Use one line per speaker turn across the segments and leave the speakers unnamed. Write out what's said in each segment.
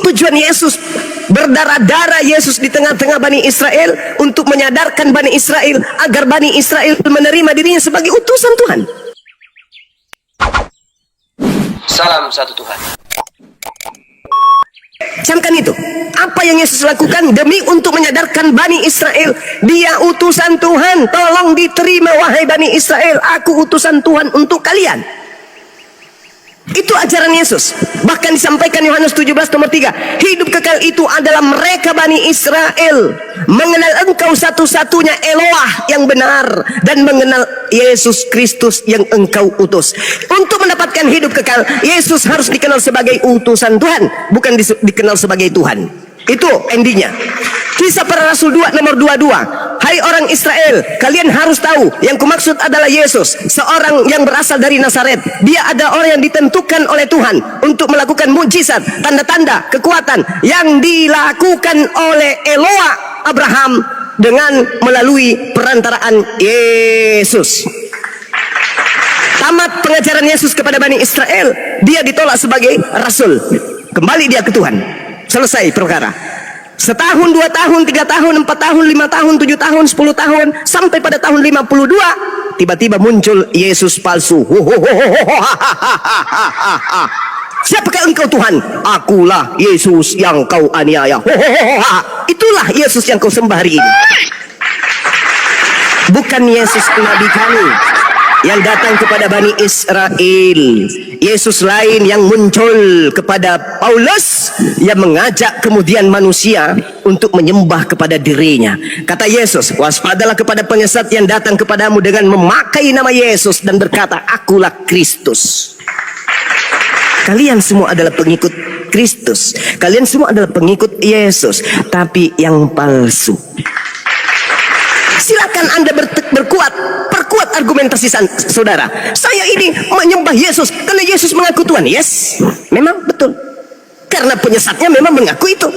tujuan Yesus berdarah-darah Yesus di tengah-tengah Bani Israel untuk menyadarkan Bani Israel agar Bani Israel menerima dirinya sebagai utusan Tuhan.
Salam satu Tuhan.
Camkan itu. Apa yang Yesus lakukan demi untuk menyadarkan Bani Israel, dia utusan Tuhan. Tolong diterima wahai Bani Israel, aku utusan Tuhan untuk kalian. Itu ajaran Yesus. Bahkan disampaikan Yohanes 17 nomor 3. Hidup kekal itu adalah mereka Bani Israel mengenal engkau satu-satunya Eloah yang benar, dan mengenal Yesus Kristus yang engkau utus. Untuk mendapatkan hidup kekal, Yesus harus dikenal sebagai utusan Tuhan, bukan dikenal sebagai Tuhan. Itu endingnya. Kisah Para Rasul 2 nomor 22. Hai orang Israel, kalian harus tahu yang kumaksud adalah Yesus, seorang yang berasal dari Nazaret. Dia ada orang yang ditentukan oleh Tuhan untuk melakukan mujizat, tanda-tanda, kekuatan yang dilakukan oleh Eloah Abraham dengan melalui perantaraan Yesus. Tamat pengajaran Yesus kepada Bani Israel, dia ditolak sebagai rasul. Kembali dia ke Tuhan. Selesai perkara. Setahun, 2 tahun, 3 tahun, 4 tahun, 5 tahun, 7 tahun, 10 tahun, sampai pada tahun 52, tiba-tiba muncul Yesus palsu. Siapakah engkau Tuhan? Akulah Yesus yang kau aniaya. Itulah Yesus yang kau sembah hari ini. Bukan Yesus Nabi kami yang datang kepada Bani Israel. Yesus lain yang muncul kepada Paulus, yang mengajak kemudian manusia untuk menyembah kepada dirinya. Kata Yesus, waspadalah kepada penyesat yang datang kepadamu dengan memakai nama Yesus dan berkata, akulah Kristus. Kalian semua adalah pengikut Kristus, kalian semua adalah pengikut Yesus, tapi yang palsu. Silakan Anda perkuat argumentasi saudara. Saya ini menyembah Yesus karena Yesus mengaku Tuhan. Yes, memang betul. Karena penyesatnya memang mengaku itu.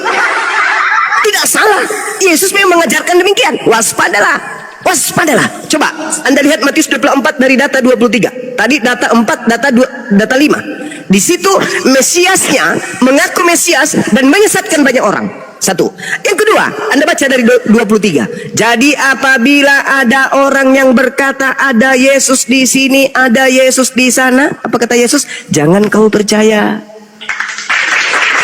Tidak salah. Yesus memang mengajarkan demikian. Waspadalah. Waspadalah. Coba Anda lihat Matius 24 dari data 23. Tadi data 4, data 5. Di situ Mesiasnya mengaku Mesias dan menyesatkan banyak orang. Satu. Yang kedua, Anda baca dari 23. Jadi apabila ada orang yang berkata ada Yesus di sini, ada Yesus di sana, apa kata Yesus? Jangan kau percaya.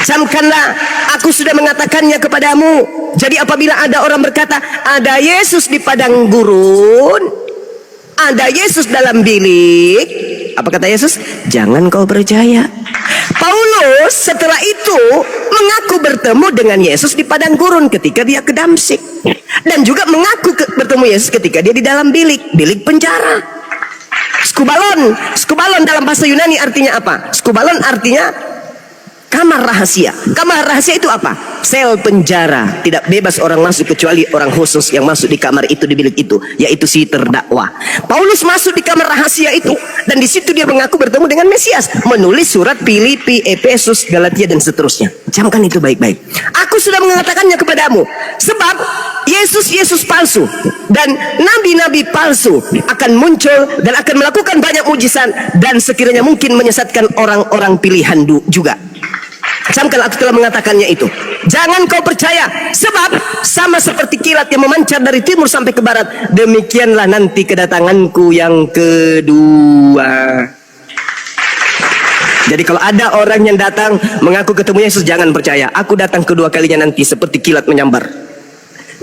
Camkanlah, aku sudah mengatakannya kepadamu. Jadi apabila ada orang berkata ada Yesus di padang gurun, ada Yesus dalam bilik, apa kata Yesus? Jangan kau percaya. Paulus setelah itu mengaku bertemu dengan Yesus di padang gurun ketika dia ke Damsyik, dan juga mengaku bertemu Yesus ketika dia di dalam bilik penjara. Skubalon dalam bahasa Yunani artinya apa? Skubalon artinya kamar rahasia. Kamar rahasia itu apa? Sel penjara. Tidak bebas orang masuk kecuali orang khusus yang masuk di kamar itu, di bilik itu, yaitu si terdakwa. Paulus masuk di kamar rahasia itu, dan di situ dia mengaku bertemu dengan Mesias, menulis surat Filipi, Efesus, Galatia dan seterusnya. Camkan itu baik-baik. Aku sudah mengatakannya kepadamu, sebab Yesus palsu dan nabi-nabi palsu akan muncul dan akan melakukan banyak mujizat dan sekiranya mungkin menyesatkan orang-orang pilihan juga. Camkan, aku telah mengatakannya itu. Jangan kau percaya, sebab sama seperti kilat yang memancar dari timur sampai ke barat, demikianlah nanti kedatanganku yang kedua. Jadi kalau ada orang yang datang mengaku ketemu Yesus, jangan percaya. Aku datang kedua kalinya nanti seperti kilat menyambar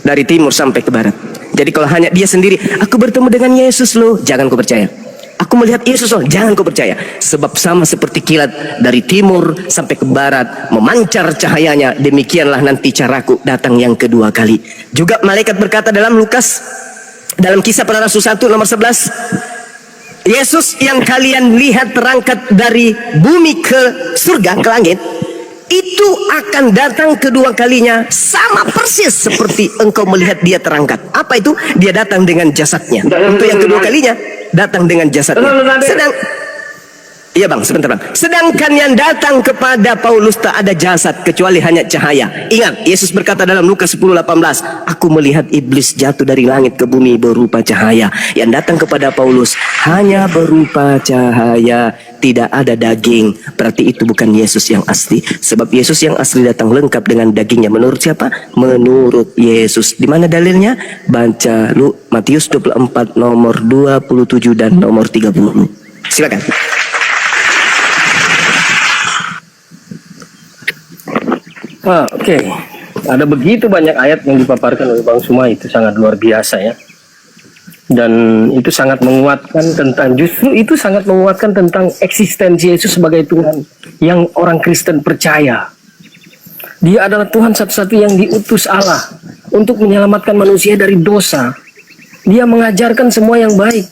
dari timur sampai ke barat. Jadi kalau hanya dia sendiri, aku bertemu dengan Yesus loh, jangan kau percaya. Aku melihat Yesus loh, jangan kau percaya. Sebab sama seperti kilat dari timur sampai ke barat memancar cahayanya, demikianlah nanti caraku datang yang kedua kali. Juga malaikat berkata dalam Lukas, dalam Kisah Para Rasul 1 nomor 11, Yesus yang kalian lihat terangkat dari bumi ke surga, ke langit, itu akan datang kedua kalinya sama persis seperti engkau melihat dia terangkat. Apa itu? Dia datang dengan jasadnya. Untuk yang kedua kalinya datang dengan jasadnya. Sedang Iya bang, sebentar bang. Sedangkan yang datang kepada Paulus tak ada jasad kecuali hanya cahaya. Ingat, Yesus berkata dalam Lukas 10:18, aku melihat iblis jatuh dari langit ke bumi berupa cahaya. Yang datang kepada Paulus hanya berupa cahaya, tidak ada daging. Berarti itu bukan Yesus yang asli. Sebab Yesus yang asli datang lengkap dengan dagingnya. Menurut siapa? Menurut Yesus. Di mana dalilnya? Baca Matius 24 nomor 27 dan nomor 30. Silakan.
Oke. Ada begitu banyak ayat yang dipaparkan oleh Bang Suma, itu sangat luar biasa ya. Dan itu sangat menguatkan tentang, justru itu sangat menguatkan tentang eksistensi Yesus sebagai Tuhan yang orang Kristen percaya. Dia adalah Tuhan satu-satu yang diutus Allah untuk menyelamatkan manusia dari dosa. Dia mengajarkan semua yang baik.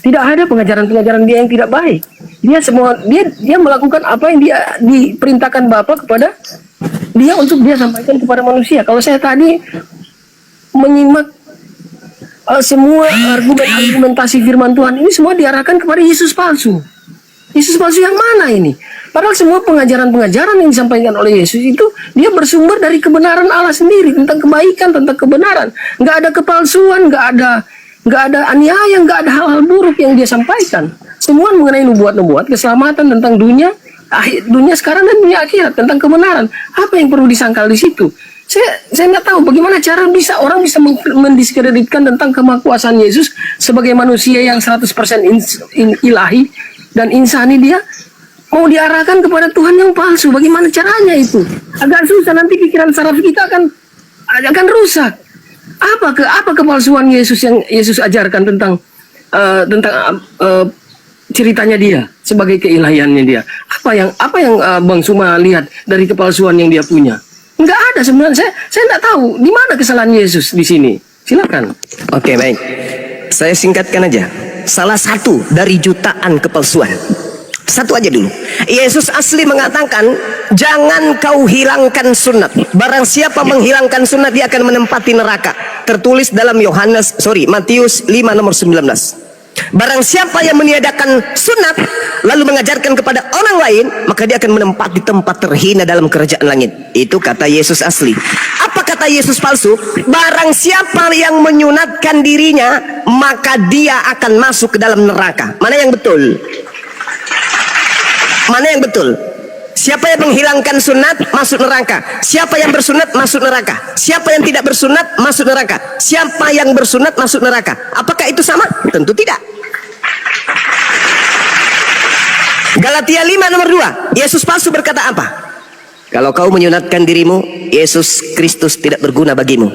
Tidak ada pengajaran-pengajaran dia yang tidak baik. Dia melakukan apa yang dia diperintahkan Bapa kepada dia untuk dia sampaikan kepada manusia. Kalau saya tadi menyimak semua argumentasi firman Tuhan ini semua diarahkan kepada Yesus palsu. Yesus palsu yang mana ini? Padahal semua pengajaran-pengajaran yang disampaikan oleh Yesus itu dia bersumber dari kebenaran Allah sendiri, tentang kebaikan, tentang kebenaran. Nggak ada kepalsuan, nggak ada aniaya, nggak ada hal-hal buruk yang dia sampaikan. Semua mengenai nubuat-nubuat, keselamatan tentang dunia sekarang dan dunia akhirat, tentang kebenaran. Apa yang perlu disangkal di situ? Saya nggak tahu bagaimana cara orang bisa mendiskreditkan tentang kemahakuasaan Yesus sebagai manusia yang 100% ilahi dan insani. Dia mau diarahkan kepada Tuhan yang palsu. Bagaimana caranya itu? Agak susah, nanti pikiran saraf kita akan rusak. Apa kepalsuan Yesus yang Yesus ajarkan tentang ceritanya dia sebagai keilahiannya dia? Apa yang Bang Suma lihat dari kepalsuan yang dia punya? Enggak ada sebenarnya. Saya enggak tahu di mana kesalahan Yesus di sini. Silakan.
Oke, baik. Saya singkatkan aja. Salah satu dari jutaan kepalsuan. Satu aja dulu. Yesus asli mengatakan, jangan kau hilangkan sunat. Barang siapa menghilangkan sunat, dia akan menempati neraka. Tertulis dalam Matius 5 nomor 19. Barang siapa yang meniadakan sunat lalu mengajarkan kepada orang lain, maka dia akan menempati tempat terhina dalam kerajaan langit. Itu kata Yesus asli. Apa kata Yesus palsu? Barang siapa yang menyunatkan dirinya, maka dia akan masuk ke dalam neraka. Mana yang betul? Mana yang betul? Siapa yang menghilangkan sunat masuk neraka. Siapa yang bersunat masuk neraka. Siapa yang tidak bersunat masuk neraka. Siapa yang bersunat masuk neraka. Apakah itu sama? Tentu tidak. Galatia 5 nomor 2. Yesus palsu berkata apa? Kalau kau menyunatkan dirimu, Yesus Kristus tidak berguna bagimu.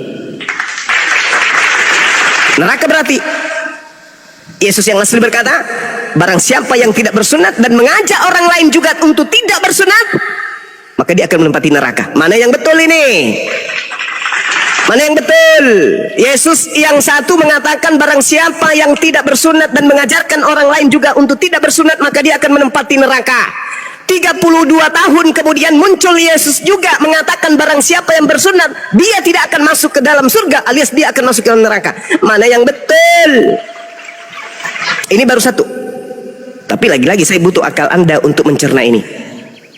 Neraka berarti. Yesus yang asli berkata, barang siapa yang tidak bersunat dan mengajak orang lain juga untuk tidak bersunat, maka dia akan menempati neraka. Mana yang betul ini? Mana yang betul? Yesus yang satu mengatakan barang siapa yang tidak bersunat dan mengajarkan orang lain juga untuk tidak bersunat, maka dia akan menempati neraka. 32 tahun kemudian muncul Yesus juga mengatakan barang siapa yang bersunat, dia tidak akan masuk ke dalam surga, alias dia akan masuk ke dalam neraka. Mana yang betul? Ini baru satu. Tapi lagi-lagi saya butuh akal Anda untuk mencerna ini.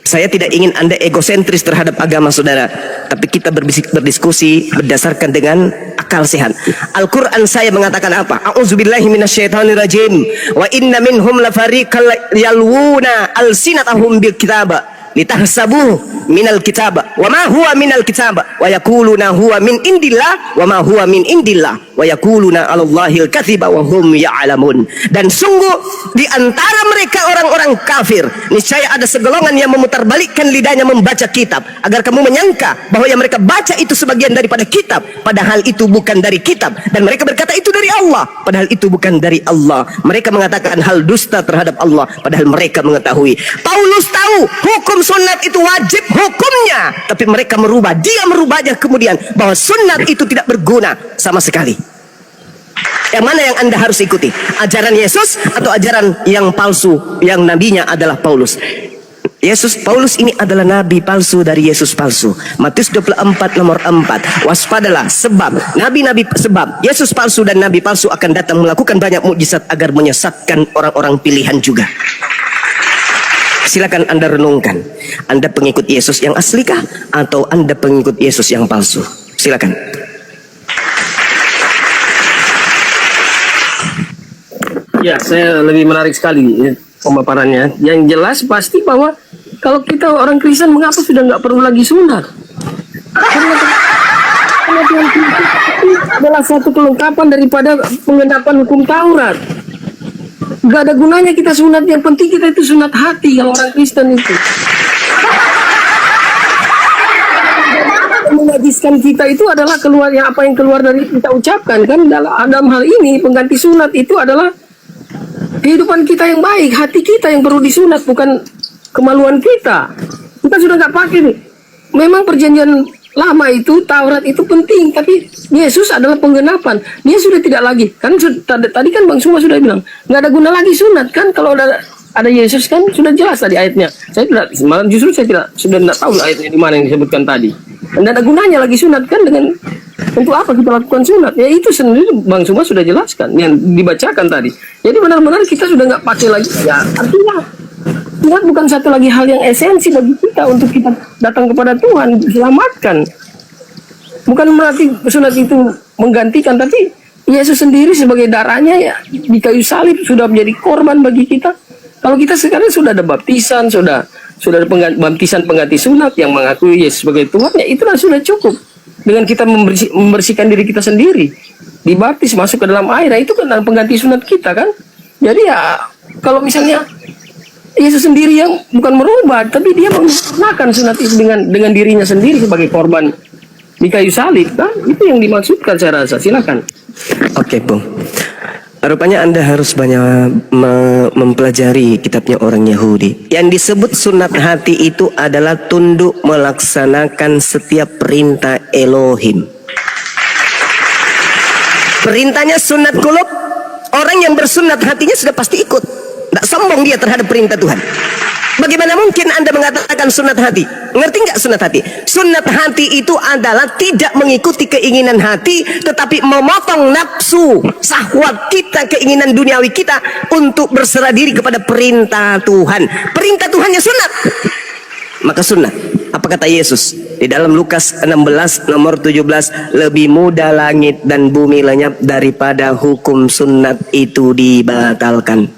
Saya tidak ingin Anda egosentris terhadap agama saudara, tapi kita berdiskusi berdasarkan dengan akal sehat. Al-Quran saya mengatakan apa? A'udzubillahi minasyaitonirrajim. Wa inna minhum lafariqal yalwuna alsinatahum bil kitaba litahsabuhu minal kitaba wa ma huwa minal kitaba wa yaquluna huwa min indillah wa ma huwa min indillah wa yaquluna 'alallahil katsiba wa hum ya'lamun. Dan sungguh di antara mereka orang-orang kafir niscaya ada segolongan yang memutarbalikkan lidahnya membaca kitab agar kamu menyangka bahwa yang mereka baca itu sebagian daripada kitab, padahal itu bukan dari kitab, dan mereka berkata itu dari Allah padahal itu bukan dari Allah. Mereka mengatakan hal dusta terhadap Allah padahal mereka mengetahui. Paulus tahu hukum sunat itu wajib hukumnya, tapi mereka dia merubahnya kemudian bahwa sunat itu tidak berguna sama sekali. Yang mana yang Anda harus ikuti? Ajaran Yesus atau ajaran yang palsu yang nabinya adalah Paulus? Paulus ini adalah nabi palsu dari Yesus palsu. Matius 24 nomor 4. Waspadalah sebab Yesus palsu dan nabi palsu akan datang melakukan banyak mukjizat agar menyesatkan orang-orang pilihan juga. Silakan Anda renungkan. Anda pengikut Yesus yang aslikah atau Anda pengikut Yesus yang palsu? Silakan.
Ya, saya lebih menarik sekali pemaparannya. Yang jelas pasti bahwa kalau kita orang Kristen, mengapa sudah nggak perlu lagi sunat? Karena Tuhan Kristus itu adalah satu kelengkapan daripada pengenapan hukum Taurat. Gak ada gunanya kita sunat, yang penting kita itu sunat hati kalau orang Kristen itu. Menajiskan kita itu adalah keluar yang apa yang keluar dari kita ucapkan kan. Dalam hal ini pengganti sunat itu adalah kehidupan kita yang baik, hati kita yang perlu disunat, bukan kemaluan kita. Kita sudah nggak pakai nih. Memang perjanjian lama itu, Taurat itu penting, tapi Yesus adalah penggenapan. Dia sudah tidak lagi. Kan tadi kan Bang Suma sudah bilang, nggak ada guna lagi sunat kan kalau ada Yesus kan sudah jelas tadi ayatnya. Saya tidak, malah justru saya sudah tidak tahu ayatnya di mana yang disebutkan tadi. Tidak ada gunanya lagi sunat kan, dengan untuk apa kita lakukan sunat? Ya itu sendiri Bang Suma sudah jelaskan yang dibacakan tadi. Jadi benar-benar kita sudah nggak pakai lagi. Ya artinya sunat bukan satu lagi hal yang esensi bagi kita untuk kita datang kepada Tuhan, diselamatkan. Bukan berarti sunat itu menggantikan, tapi Yesus sendiri sebagai darahnya ya di kayu salib sudah menjadi korban bagi kita. Kalau kita sekarang sudah ada baptisan, sudah ada baptisan pengganti sunat yang mengakui Yesus sebagai Tuhan, ya itulah sudah cukup. Dengan kita membersihkan diri kita sendiri, dibaptis masuk ke dalam air, itu kan pengganti sunat kita kan. Jadi ya kalau misalnya Yesus sendiri yang bukan merubah, tapi dia menggunakan sunat itu dengan dirinya sendiri sebagai korban di kayu salib kan, itu yang dimaksudkan saya rasa. Silakan.
Oke, Bung. Rupanya Anda harus banyak mempelajari kitabnya orang Yahudi. Yang disebut sunat hati itu adalah tunduk melaksanakan setiap perintah Elohim. Perintahnya sunat kulub, orang yang bersunat hatinya sudah pasti ikut. Tidak sombong dia terhadap perintah Tuhan. Bagaimana mungkin Anda mengatakan sunat hati? Ngerti nggak sunat hati? Sunat hati itu adalah tidak mengikuti keinginan hati, tetapi memotong nafsu syahwat kita, keinginan duniawi kita untuk berserah diri kepada perintah Tuhan. Perintah Tuhannya sunat, maka sunat. Apa kata Yesus di dalam Lukas 16 nomor 17? Lebih mudah langit dan bumi lenyap daripada hukum sunat itu dibatalkan.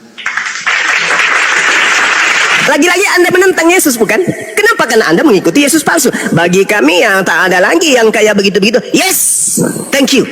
Lagi-lagi Anda menentang Yesus, bukan? Kenapa? Karena Anda mengikuti Yesus palsu. Bagi kami yang tak ada lagi yang kayak begitu-begitu. Yes, thank you.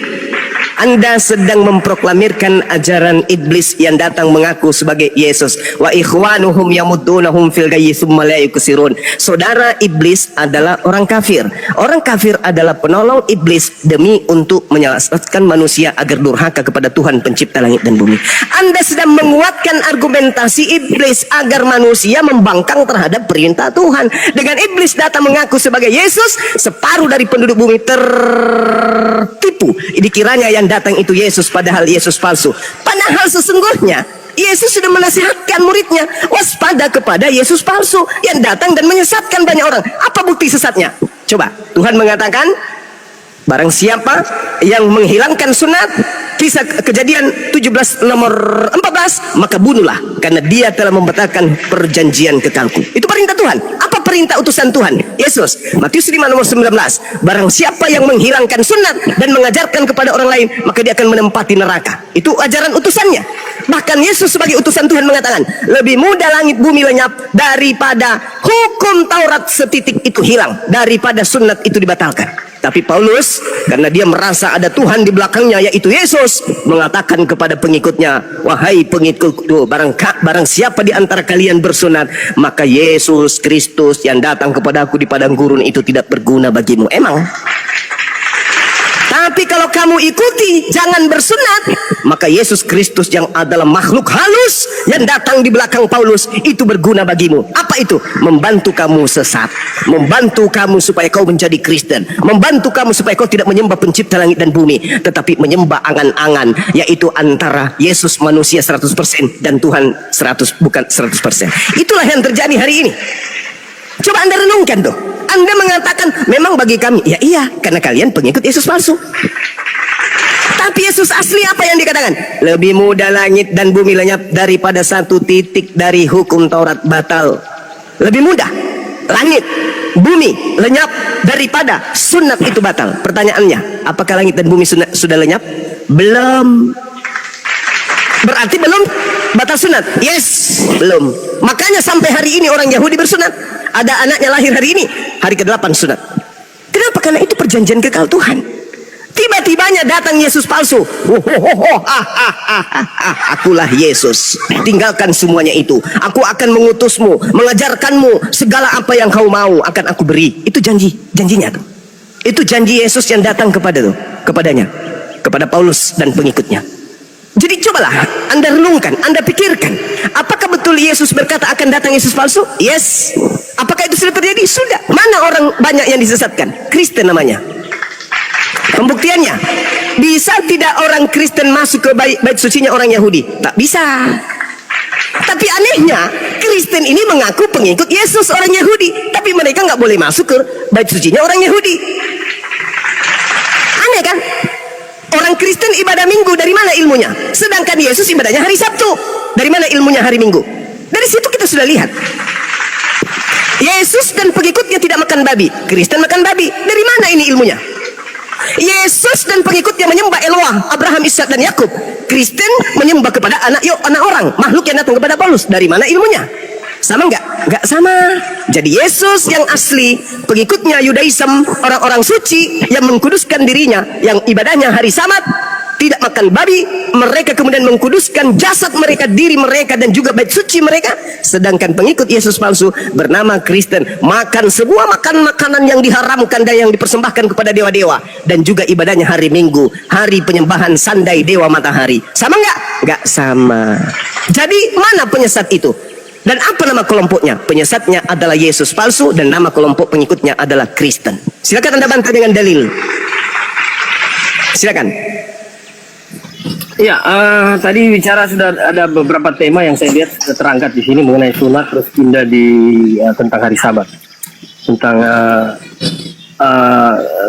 Anda sedang memproklamirkan ajaran iblis yang datang mengaku sebagai Yesus. Wa ikhwanuhum yamuddunahum fil ghayyi tsumma la yuksirun. Saudara iblis adalah orang kafir. Orang kafir adalah penolong iblis demi untuk menyelamatkan manusia agar durhaka kepada Tuhan pencipta langit dan bumi. Anda sedang menguatkan argumentasi iblis agar manusia membangkang terhadap perintah Tuhan. Dengan iblis datang mengaku sebagai Yesus, separuh dari penduduk bumi tertipu. Dikiranya yang datang itu Yesus, padahal Yesus palsu. Padahal sesungguhnya Yesus sudah menasihatkan muridnya, waspada kepada Yesus palsu yang datang dan menyesatkan banyak orang. Apa bukti sesatnya? Coba, Tuhan mengatakan, barang siapa yang menghilangkan sunat, kisah Kejadian 17 nomor 14, maka bunuhlah, karena dia telah membatalkan perjanjian kekalku. Itu perintah Tuhan. Apa perintah utusan Tuhan? Yesus. Matius 5 nomor 19, barang siapa yang menghilangkan sunat dan mengajarkan kepada orang lain, maka dia akan menempati neraka. Itu ajaran utusannya. Bahkan Yesus sebagai utusan Tuhan mengatakan, lebih mudah langit bumi lenyap daripada hukum Taurat setitik itu hilang, daripada sunat itu dibatalkan. Tapi Paulus, karena dia merasa ada Tuhan di belakangnya, yaitu Yesus, mengatakan kepada pengikutnya, wahai pengikutku, barang siapa di antara kalian bersunat, maka Yesus Kristus yang datang kepadaku di padang gurun itu tidak berguna bagimu. Emang? Tapi kalau kamu ikuti, jangan bersunat, maka Yesus Kristus yang adalah makhluk halus yang datang di belakang Paulus itu berguna bagimu. Apa itu? Membantu kamu sesat, membantu kamu supaya kau menjadi Kristen, membantu kamu supaya kau tidak menyembah pencipta langit dan bumi, tetapi menyembah angan-angan, yaitu antara Yesus manusia 100% dan Tuhan 100, bukan 100%. Itulah yang terjadi hari ini. Coba Anda renungkan tuh. Anda mengatakan memang bagi kami, ya iya, karena kalian pengikut Yesus palsu. Tapi Yesus asli apa yang dikatakan? Lebih mudah langit dan bumi lenyap daripada satu titik dari hukum Taurat batal. Lebih mudah langit, bumi lenyap daripada sunat itu batal. Pertanyaannya, apakah langit dan bumi sudah lenyap? Belum. Berarti belum batal sunat? Yes, belum. Makanya sampai hari ini orang Yahudi bersunat. Ada anaknya lahir hari ini, hari ke-8 sunat. Kenapa? Karena itu perjanjian kekal Tuhan. Tiba-tibanya datang Yesus palsu. Akulah Yesus. Tinggalkan semuanya itu. Aku akan mengutusmu, mengajarkanmu segala apa yang kau mau akan aku beri. Itu janjinya tuh. Itu janji Yesus yang datang kepadanya, kepada Paulus dan pengikutnya. Jadi cobalah Anda renungkan, Anda pikirkan, apakah betul Yesus berkata akan datang Yesus palsu? Yes. Apakah itu sudah terjadi? Sudah. Mana orang banyak yang disesatkan? Kristen namanya. Pembuktiannya, bisa tidak orang Kristen masuk ke bait sucinya orang Yahudi? Tak bisa. Tapi anehnya, Kristen ini mengaku pengikut Yesus orang Yahudi, tapi mereka nggak boleh masuk ke bait sucinya orang Yahudi. Aneh kan? Orang Kristen ibadah Minggu, dari mana ilmunya? Sedangkan Yesus ibadahnya hari Sabtu. Dari mana ilmunya hari Minggu? Dari situ kita sudah lihat. Yesus dan pengikutnya tidak makan babi, Kristen makan babi. Dari mana ini ilmunya? Yesus dan pengikutnya menyembah Eloah, Abraham, Ishak dan Yakub. Kristen menyembah kepada anak orang, makhluk yang datang kepada Paulus. Dari mana ilmunya? Sama enggak? Enggak sama. Jadi Yesus yang asli, pengikutnya Yudaism, orang-orang suci yang mengkuduskan dirinya, yang ibadahnya hari Sabat, tidak makan babi, mereka kemudian mengkuduskan jasad mereka, diri mereka dan juga bait suci mereka. Sedangkan pengikut Yesus palsu bernama Kristen makan semua makanan yang diharamkan dan yang dipersembahkan kepada dewa-dewa, dan juga ibadahnya hari Minggu, hari penyembahan sandai dewa matahari. Sama enggak? Enggak sama. Jadi mana penyesat itu? Dan apa nama kelompoknya? Penyesatnya adalah Yesus palsu dan nama kelompok pengikutnya adalah Kristen. Silakan Anda bantah dengan dalil. Silakan.
Ya, tadi bicara sudah ada beberapa tema yang saya lihat sudah terangkat di sini mengenai sunat, terus pindah di tentang hari Sabat,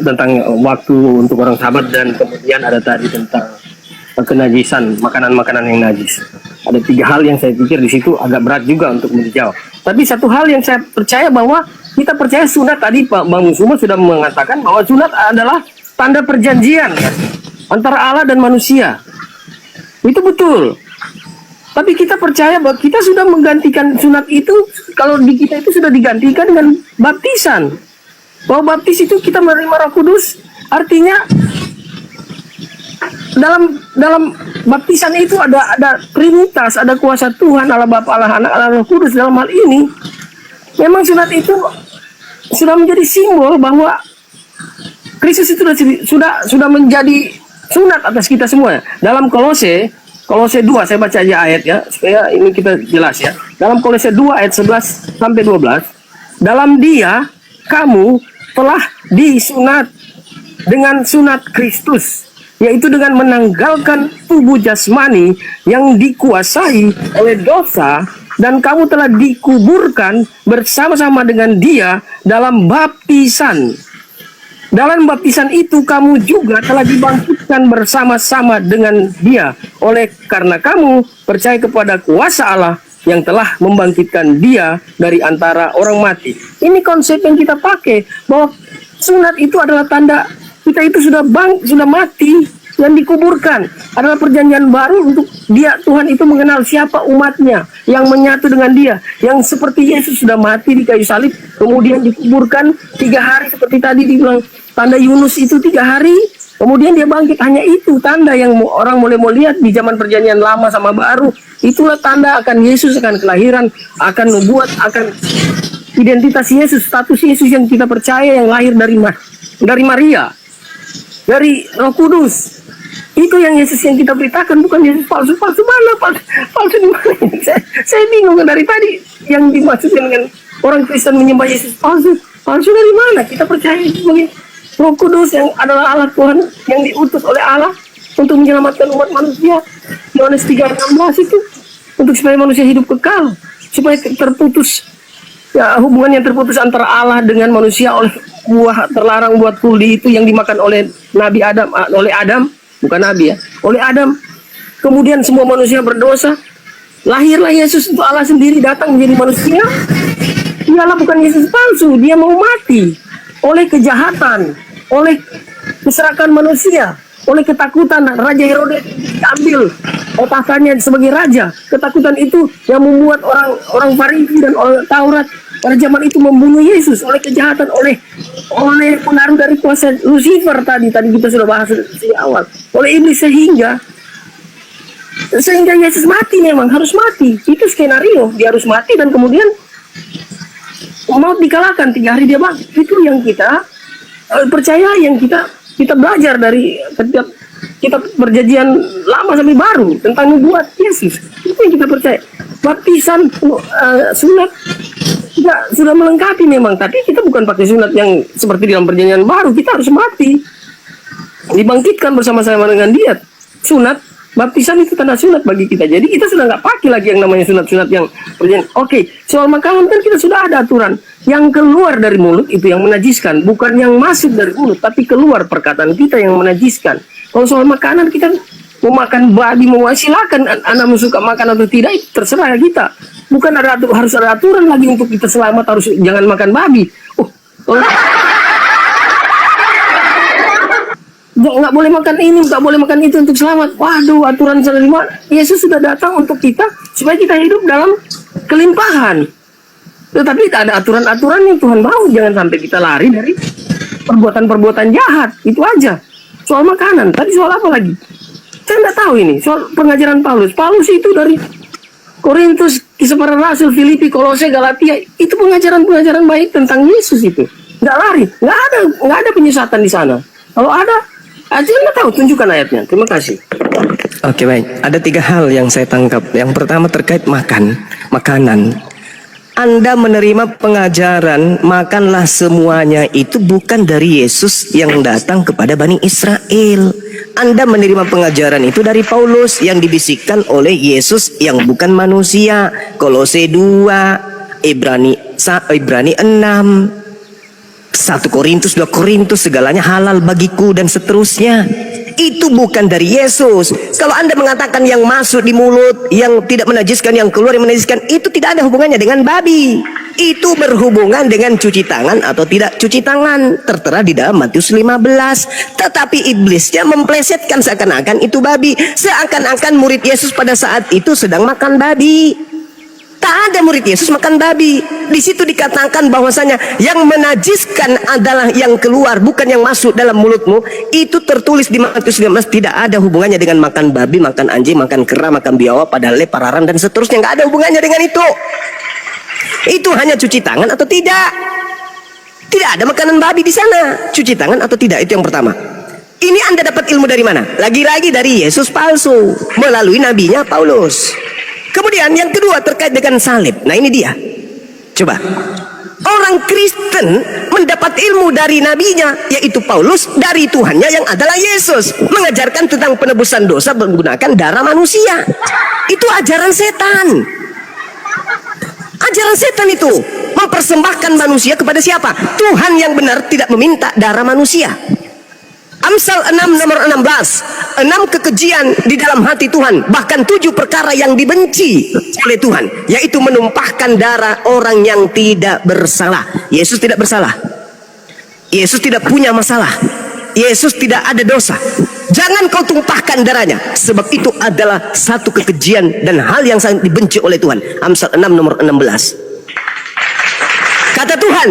tentang waktu untuk orang Sabat, dan kemudian ada tadi tentang kenajisan, makanan-makanan yang najis. Ada 3 hal yang saya pikir di situ agak berat juga untuk dijawab. Tapi satu hal yang saya percaya, bahwa kita percaya sunat, tadi Pak Bang Musuma sudah mengatakan bahwa sunat adalah tanda perjanjian antara Allah dan manusia. Itu betul. Tapi kita percaya bahwa kita sudah menggantikan sunat itu, kalau di kita itu sudah digantikan dengan baptisan. Bahwa baptis itu kita menerima Roh Kudus, artinya dalam baptisan itu ada trinitas, ada kuasa Tuhan, Allah Bapa, Allah Anak, Allah Roh Kudus. Dalam hal ini memang sunat itu sudah menjadi simbol bahwa Kristus itu sudah menjadi sunat atas kita semua. Dalam Kolose 2, saya baca aja ayat ya, supaya ini kita jelas ya. Dalam Kolose 2 ayat 11 sampai 12, dalam Dia kamu telah disunat dengan sunat Kristus, yaitu dengan menanggalkan tubuh jasmani yang dikuasai oleh dosa, dan kamu telah dikuburkan bersama-sama dengan Dia dalam baptisan. Dalam baptisan itu kamu juga telah dibangkitkan bersama-sama dengan Dia, oleh karena kamu percaya kepada kuasa Allah yang telah membangkitkan Dia dari antara orang mati. Ini konsep yang kita pakai, bahwa sunat itu adalah tanda kita itu sudah mati dan dikuburkan. Adalah perjanjian baru untuk Dia, Tuhan itu mengenal siapa umatnya yang menyatu dengan Dia, yang seperti Yesus sudah mati di kayu salib, kemudian dikuburkan 3 hari seperti tadi dibilang tanda Yunus itu 3 hari, kemudian Dia bangkit. Hanya itu tanda yang orang mulai mau lihat di zaman perjanjian lama sama baru. Itulah tanda akan Yesus, akan kelahiran, akan nubuat, akan identitas Yesus, status Yesus yang kita percaya, yang lahir dari Maria, dari Roh Kudus. Itu yang Yesus yang kita beritakan, bukan Yesus palsu. Palsu mana? Palsu di mana? Saya bingung dari tadi yang dimaksudkan dengan orang Kristen menyembah Yesus palsu. Palsu dari mana? Kita percaya sebagai Roh Kudus yang adalah Allah Tuhan yang diutus oleh Allah untuk menyelamatkan umat manusia. Yohanes 3:16 itu untuk supaya manusia hidup kekal, supaya terputus ya, hubungan yang terputus antara Allah dengan manusia oleh buah terlarang, buat kuldi itu yang dimakan oleh Nabi Adam, oleh Adam, bukan Nabi ya, oleh Adam. Kemudian semua manusia berdosa, lahirlah Yesus, untuk Allah sendiri datang menjadi manusia, Dialah bukan Yesus palsu, dia mau mati oleh kejahatan, oleh keserakahan manusia, oleh ketakutan Raja Herodes diambil tahtanya sebagai raja. Ketakutan itu yang membuat orang Farisi dan orang Taurat pada zaman itu membunuh Yesus oleh kejahatan, oleh pengaruh dari kuasa Lucifer tadi kita sudah bahas di awal, oleh iblis, sehingga Yesus mati, memang harus mati. Itu skenario, dia harus mati dan kemudian maut dikalahkan, 3 hari dia bangkit. Itu yang kita percaya, yang kita belajar dari setiap kitab perjanjian lama sampai baru tentang nubuat Yesus. Itu yang kita percaya. Baptisan, sunat sudah melengkapi memang, tapi kita bukan pakai sunat yang seperti dalam perjanjian baru. Kita harus mati, dibangkitkan bersama-sama dengan dia. Sunat, baptisan itu tanda sunat bagi kita. Jadi kita sudah nggak pakai lagi yang namanya sunat-sunat yang perjanjian. Oke, soal makanan kan kita sudah ada aturan. Yang keluar dari mulut itu yang menajiskan, bukan yang masuk dari mulut, tapi keluar perkataan kita yang menajiskan. Kalau soal makanan, kita mau makan babi, mau silakan, anak suka makan atau tidak, itu terserah kita. Bukan harus ada aturan lagi untuk kita selamat, harus jangan makan babi. Nggak boleh makan ini, nggak boleh makan itu untuk selamat. Waduh, aturan dari mana? Yesus sudah datang untuk kita supaya kita hidup dalam kelimpahan. Tetapi ada aturan-aturan yang Tuhan mau, jangan sampai kita lari dari perbuatan-perbuatan jahat. Itu aja. Soal makanan, tadi soal apa lagi? Saya nggak tahu ini, soal pengajaran Paulus. Paulus itu dari Korintus, Kisah Para Rasul, Filipi, Kolose, Galatia, itu pengajaran-pengajaran baik tentang Yesus itu. Nggak lari, nggak ada penyesatan di sana. Kalau ada, aja nggak tahu, tunjukkan ayatnya. Terima kasih.
Oke, baik. Ada 3 hal yang saya tangkap. Yang pertama terkait makanan. Anda menerima pengajaran makanlah semuanya itu bukan dari Yesus yang datang kepada Bani Israel. Anda menerima pengajaran itu dari Paulus yang dibisikkan oleh Yesus yang bukan manusia. Kolose 2, Ibrani 6, 1 Korintus, 2 Korintus, segalanya halal bagiku dan seterusnya. Itu bukan dari Yesus. Kalau Anda mengatakan yang masuk di mulut, yang tidak menajiskan, yang keluar yang menajiskan, itu tidak ada hubungannya dengan babi. Itu berhubungan dengan cuci tangan atau tidak cuci tangan. Tertera di dalam Matius 15. Tetapi iblisnya memplesetkan seakan-akan itu babi. Seakan-akan murid Yesus pada saat itu sedang makan babi. Tak ada murid Yesus makan babi. Di situ dikatakan bahwasanya yang menajiskan adalah yang keluar, bukan yang masuk dalam mulutmu. Itu tertulis di Matius 15, tidak ada hubungannya dengan makan babi, makan anjing, makan kera, makan biawak, padale, pararan dan seterusnya. Nggak ada hubungannya dengan itu. Itu hanya cuci tangan atau tidak. Tidak ada makanan babi di sana. Cuci tangan atau tidak, itu yang pertama. Ini Anda dapat ilmu dari mana? Lagi-lagi dari Yesus palsu melalui nabinya Paulus. Kemudian yang kedua terkait dengan salib. Nah ini dia. Coba. Orang Kristen mendapat ilmu dari nabinya, yaitu Paulus, dari Tuhannya yang adalah Yesus. Mengajarkan tentang penebusan dosa menggunakan darah manusia. Itu ajaran setan. Ajaran setan itu mempersembahkan manusia kepada siapa? Tuhan yang benar tidak meminta darah manusia. Amsal 6 nomor 16, 6 kekejian di dalam hati Tuhan, bahkan 7 perkara yang dibenci oleh Tuhan, yaitu menumpahkan darah orang yang tidak bersalah. Yesus tidak bersalah. Yesus tidak punya masalah. Yesus tidak ada dosa. Jangan kau tumpahkan darahnya, sebab itu adalah satu kekejian dan hal yang sangat dibenci oleh Tuhan. Amsal 6 nomor 16. Kata Tuhan,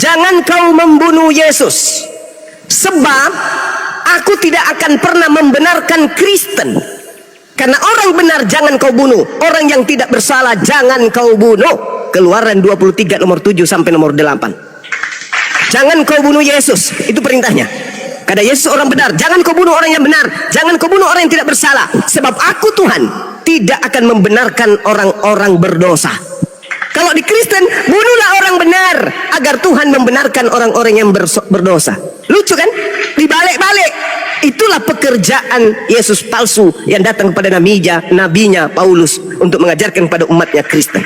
jangan kau membunuh Yesus, sebab aku tidak akan pernah membenarkan Kristen. Karena orang benar jangan kau bunuh, orang yang tidak bersalah jangan kau bunuh. Keluaran 23 nomor 7 sampai nomor 8. Jangan kau bunuh Yesus, itu perintahnya. Kata Yesus orang benar, jangan kau bunuh orang yang benar, jangan kau bunuh orang yang tidak bersalah, sebab aku Tuhan tidak akan membenarkan orang-orang berdosa. Kalau di Kristen, bunuhlah orang benar agar Tuhan membenarkan orang-orang yang berdosa. Lucu kan? Dibalik-balik. Itulah pekerjaan Yesus palsu yang datang kepada nabinya Paulus untuk mengajarkan kepada umatnya Kristen.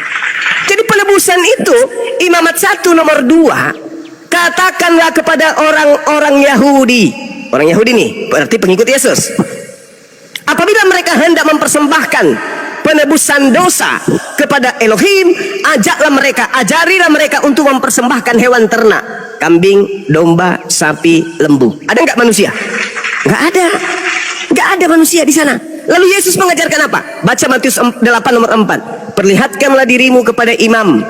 Jadi penebusan itu, Imamat 1 nomor 2, katakanlah kepada orang-orang Yahudi. Orang Yahudi nih berarti pengikut Yesus. Apabila mereka hendak mempersembahkan penebusan dosa kepada Elohim, ajarilah mereka untuk mempersembahkan hewan ternak, kambing, domba, sapi, lembu. Ada nggak manusia? Nggak ada manusia di sana. Lalu Yesus mengajarkan apa? Baca Matius 8 nomor 4. Perlihatkanlah dirimu kepada imam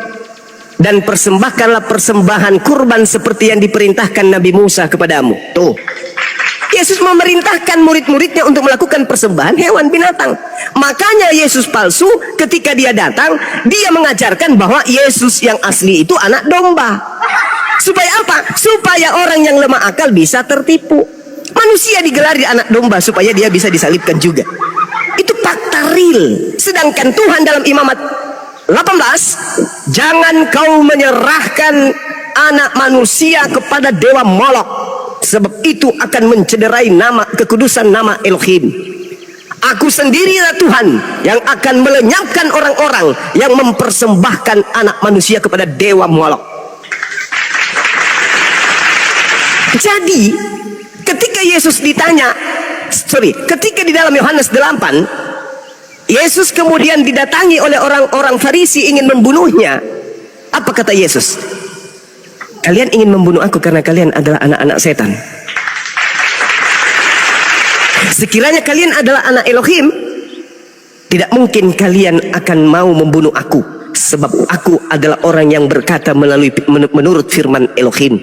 dan persembahkanlah persembahan kurban seperti yang diperintahkan Nabi Musa kepadamu. Tuh, Yesus memerintahkan murid-muridnya untuk melakukan persembahan hewan binatang. Makanya Yesus palsu ketika dia datang, dia mengajarkan bahwa Yesus yang asli itu anak domba. Supaya apa? Supaya orang yang lemah akal bisa tertipu. Manusia digelari anak domba supaya dia bisa disalibkan juga. Itu fakta real. Sedangkan Tuhan dalam Imamat 18, jangan kau menyerahkan anak manusia kepada dewa Molok, sebab itu akan mencederai kekudusan nama Elohim. Aku sendirilah Tuhan yang akan melenyapkan orang-orang yang mempersembahkan anak manusia kepada dewa Molok. Jadi ketika Yesus ditanya, ketika di dalam Yohanes 8 Yesus kemudian didatangi oleh orang-orang Farisi ingin membunuhnya. Apa kata Yesus? Kalian ingin membunuh aku karena kalian adalah anak-anak setan. Sekiranya kalian adalah anak Elohim, tidak mungkin kalian akan mau membunuh aku, sebab aku adalah orang yang berkata menurut firman Elohim.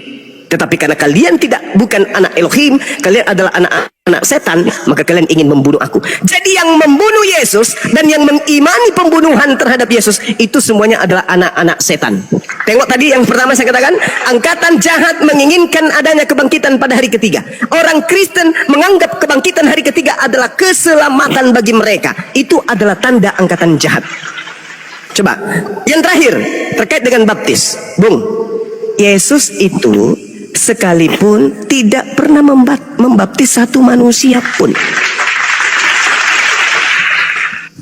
Tetapi karena kalian bukan anak Elohim, kalian adalah anak setan, maka kalian ingin membunuh aku. Jadi yang membunuh Yesus dan yang mengimani pembunuhan terhadap Yesus itu semuanya adalah anak-anak setan. Tengok tadi yang pertama saya katakan, angkatan jahat menginginkan adanya kebangkitan pada hari ketiga. Orang Kristen menganggap kebangkitan hari ketiga adalah keselamatan bagi mereka. Itu adalah tanda angkatan jahat. Coba, yang terakhir terkait dengan baptis. Bung, Yesus itu sekalipun tidak pernah membaptis satu manusia pun.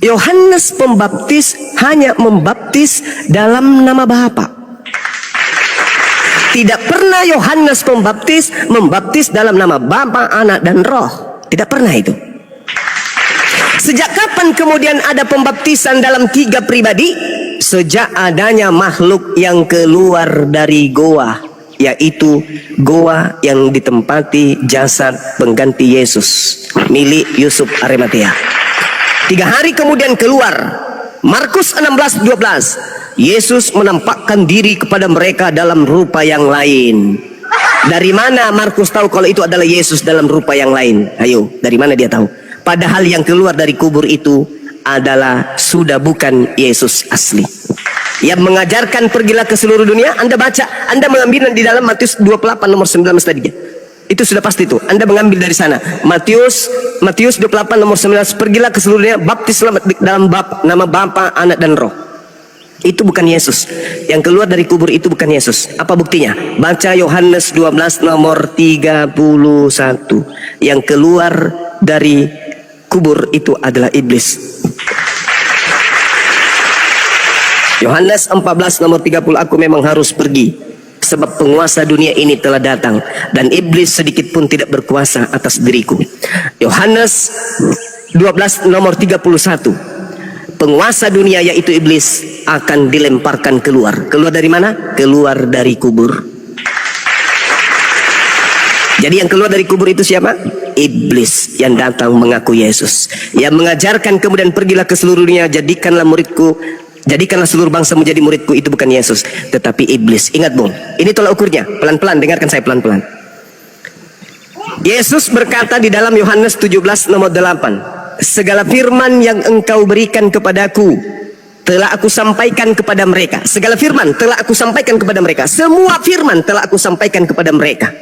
Yohanes Pembaptis hanya membaptis dalam nama Bapa. Tidak pernah Yohanes Pembaptis membaptis dalam nama Bapa, Anak, dan Roh. Tidak pernah itu. Sejak kapan kemudian ada pembaptisan dalam 3 pribadi? Sejak adanya makhluk yang keluar dari goa, yaitu goa yang ditempati jasad pengganti Yesus milik Yusuf Arimatea. 3 hari kemudian keluar. Markus 16:12, Yesus menampakkan diri kepada mereka dalam rupa yang lain. Dari mana Markus tahu kalau itu adalah Yesus dalam rupa yang lain? Ayo, dari mana dia tahu? Padahal yang keluar dari kubur itu adalah sudah bukan Yesus asli. Yang mengajarkan pergilah ke seluruh dunia. Anda baca, Anda mengambil di dalam Matius 28 nomor 19 tadi. Itu sudah pasti itu. Anda mengambil dari sana. Matius 28 nomor 19, pergilah ke seluruh dunia, baptislah dalam nama Bapa, Anak, dan Roh. Itu bukan Yesus. Yang keluar dari kubur itu bukan Yesus. Apa buktinya? Baca Yohanes 12 nomor 31. Yang keluar dari kubur itu adalah iblis. Yohanes 14 nomor 30, aku memang harus pergi sebab penguasa dunia ini telah datang dan iblis sedikit pun tidak berkuasa atas diriku. Yohanes 12 nomor 31, penguasa dunia yaitu iblis akan dilemparkan keluar. Keluar dari mana? Keluar dari kubur. Jadi yang keluar dari kubur itu siapa? Iblis yang datang mengaku Yesus, yang mengajarkan kemudian pergilah ke seluruh dunia, jadikanlah seluruh bangsa menjadi muridku. Itu bukan Yesus, tetapi iblis. Ingat bung, ini tolak ukurnya. Pelan-pelan, dengarkan saya pelan-pelan. Yesus berkata di dalam Yohanes 17 nomor 8, segala firman yang engkau berikan kepadaku telah aku sampaikan kepada mereka. Segala firman telah aku sampaikan kepada mereka. Semua firman telah aku sampaikan kepada mereka.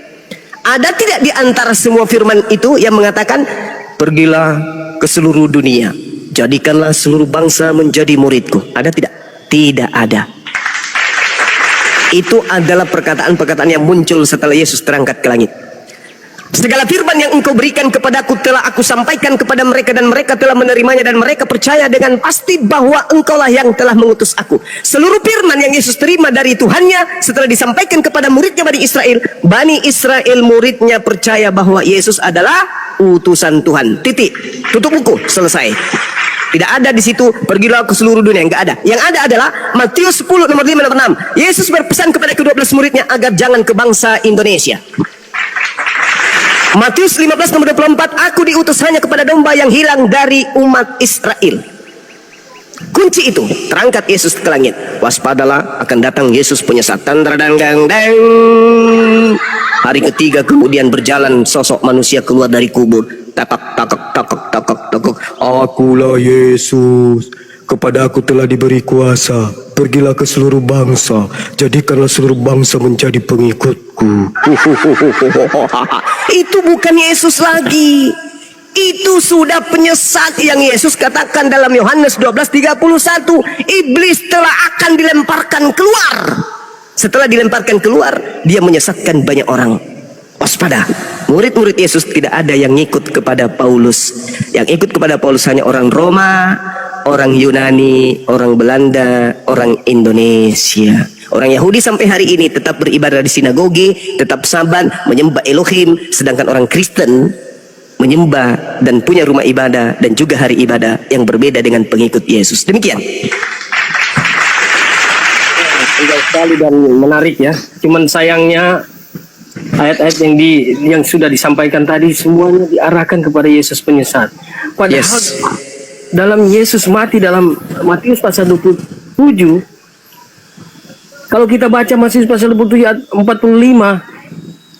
Ada tidak di antara semua firman itu yang mengatakan pergilah ke seluruh dunia, jadikanlah seluruh bangsa menjadi muridku? Ada tidak? Tidak ada. Itu adalah perkataan-perkataan yang muncul setelah Yesus terangkat ke langit. Segala firman yang engkau berikan kepadaku telah aku sampaikan kepada mereka, dan mereka telah menerimanya, dan mereka percaya dengan pasti bahwa engkaulah yang telah mengutus aku. Seluruh firman yang Yesus terima dari Tuhannya setelah disampaikan kepada muridnya Bani Israel muridnya percaya bahwa Yesus adalah utusan Tuhan. Titik. Tutup buku. Selesai. Tidak ada di situ pergilah ke seluruh dunia, enggak ada. Yang ada adalah Matius 10 nomor 5 nomor 6. Yesus berpesan kepada ke-12 muridnya agar jangan ke bangsa Indonesia. Matius 15 nomor 24, aku diutus hanya kepada domba yang hilang dari umat Israel. Kunci itu terangkat Yesus ke langit. Waspadalah, akan datang Yesus penyesat. Tandradang-dang. Hari ketiga kemudian berjalan sosok manusia keluar dari kubur. Takak takak takak takak takak.
Akulah Yesus. Kepada aku telah diberi kuasa. Pergilah ke seluruh bangsa. Jadikanlah seluruh bangsa menjadi pengikutku.
Itu bukan Yesus lagi. Itu sudah penyesat yang Yesus katakan dalam Yohanes 12:31. Iblis telah akan dilemparkan keluar. Setelah dilemparkan keluar, dia menyesatkan banyak orang. Waspada, murid-murid Yesus tidak ada yang ngikut kepada Paulus. Yang ikut kepada Paulus hanya orang Roma, orang Yunani, orang Belanda, orang Indonesia. Orang Yahudi sampai hari ini tetap beribadah di sinagoge, tetap sabat, menyembah Elohim. Sedangkan orang Kristen menyembah dan punya rumah ibadah dan juga hari ibadah yang berbeda dengan pengikut Yesus. Demikian.
Indah sekali dan menarik ya. Cuman sayangnya ayat-ayat yang sudah disampaikan tadi semuanya diarahkan kepada Yesus penyesat. Padahal dalam Yesus mati dalam Matius pasal 27, kalau kita baca Matius pasal 27 ayat 45,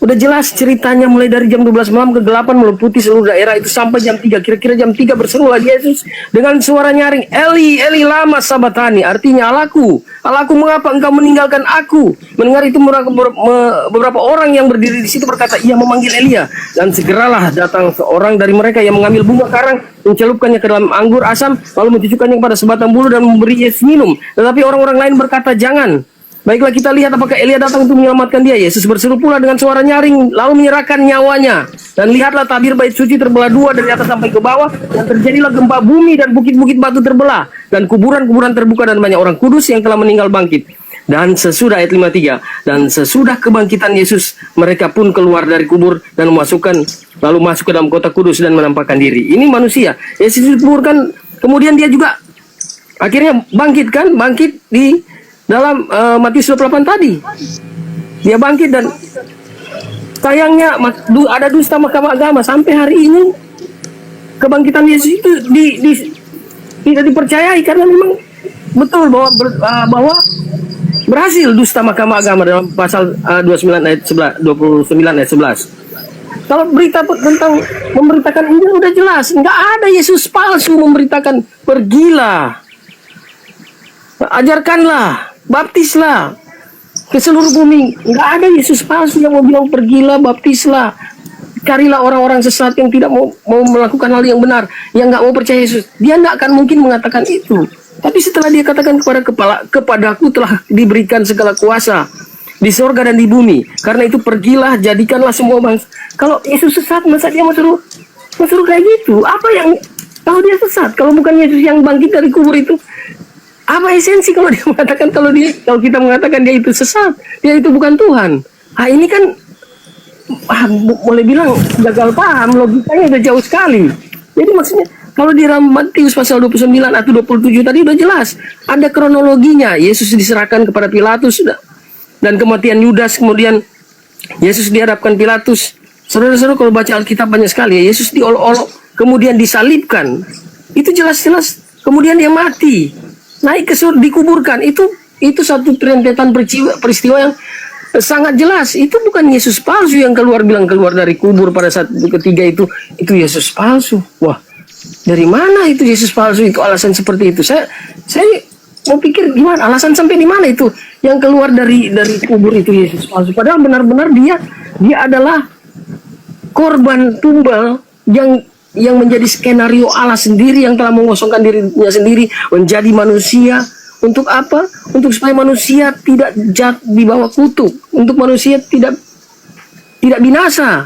udah jelas ceritanya mulai dari jam 12 malam kegelapan meliputi seluruh daerah itu sampai jam 3. Kira-kira jam 3 berserulah Yesus dengan suara nyaring, Eli, Eli lama sabatani. Artinya, Allahku, Allahku mengapa engkau meninggalkan aku? Mendengar itu beberapa orang yang berdiri di situ berkata, ia memanggil Elia. Dan segeralah datang seorang dari mereka yang mengambil bunga karang, mencelupkannya ke dalam anggur asam, lalu mencucukkannya kepada sebatang bulu dan memberi Yesus minum. Tetapi orang-orang lain berkata, jangan. Baiklah, kita lihat apakah Elia datang untuk menyelamatkan dia. Yesus berseru pula dengan suara nyaring, lalu menyerahkan nyawanya. Dan lihatlah tabir bait suci terbelah dua dari atas sampai ke bawah, dan terjadilah gempa bumi dan bukit-bukit batu terbelah, dan kuburan-kuburan terbuka dan banyak orang kudus yang telah meninggal bangkit. Dan sesudah ayat 53, dan sesudah kebangkitan Yesus, mereka pun keluar dari kubur dan lalu masuk ke dalam kota kudus dan menampakkan diri. Ini manusia. Yesus dikuburkan, kemudian dia juga akhirnya bangkit di dalam Matius 28 tadi. Dia bangkit dan sayangnya ada dusta mahkamah agama sampai hari ini. Kebangkitan Yesus itu tidak dipercayai karena memang betul bahwa berhasil dusta mahkamah agama dalam pasal 29 ayat 11. Kalau berita tentang memberitakan Injil udah jelas, nggak ada Yesus palsu memberitakan pergilah, ajarkanlah, baptislah ke seluruh bumi. Nggak ada Yesus palsu yang mau bilang pergilah, baptislah, carilah orang-orang sesat yang tidak mau melakukan hal yang benar, yang nggak mau percaya Yesus. Dia nggak akan mungkin mengatakan itu. Tapi setelah dia katakan kepadaku telah diberikan segala kuasa di sorga dan di bumi. Karena itu pergilah, jadikanlah semua bangsa. Kalau Yesus sesat, masa dia mau suruh kayak gitu? Apa yang kalau dia sesat? Kalau bukan Yesus yang bangkit dari kubur itu, apa esensi kalau dia mengatakan kalau kita mengatakan dia itu sesat, dia itu bukan Tuhan? Ah, ini kan boleh bilang gagal paham, logikanya udah jauh sekali. Jadi maksudnya kalau di Matius pasal 29 atau 27 tadi udah jelas, ada kronologinya. Yesus diserahkan kepada Pilatus dan kematian Yudas, kemudian Yesus dihadapkan Pilatus. Saudara-saudara kalau baca Alkitab banyak sekali ya, Yesus diolok-olok, kemudian disalibkan. Itu jelas-jelas. Kemudian dia mati, naik ke surga, dikuburkan. Itu satu rentetan peristiwa yang sangat jelas. Itu bukan Yesus palsu yang bilang keluar dari kubur pada saat ketiga itu Yesus palsu. Wah, dari mana itu Yesus palsu itu alasan seperti itu? Saya mau pikir gimana alasan sampai di mana itu yang keluar dari kubur itu Yesus palsu. Padahal benar-benar dia adalah korban tumbal yang menjadi skenario Allah sendiri yang telah mengosongkan dirinya sendiri menjadi manusia. Untuk apa? Untuk supaya manusia tidak jatuh di bawah kutuk, untuk manusia tidak binasa,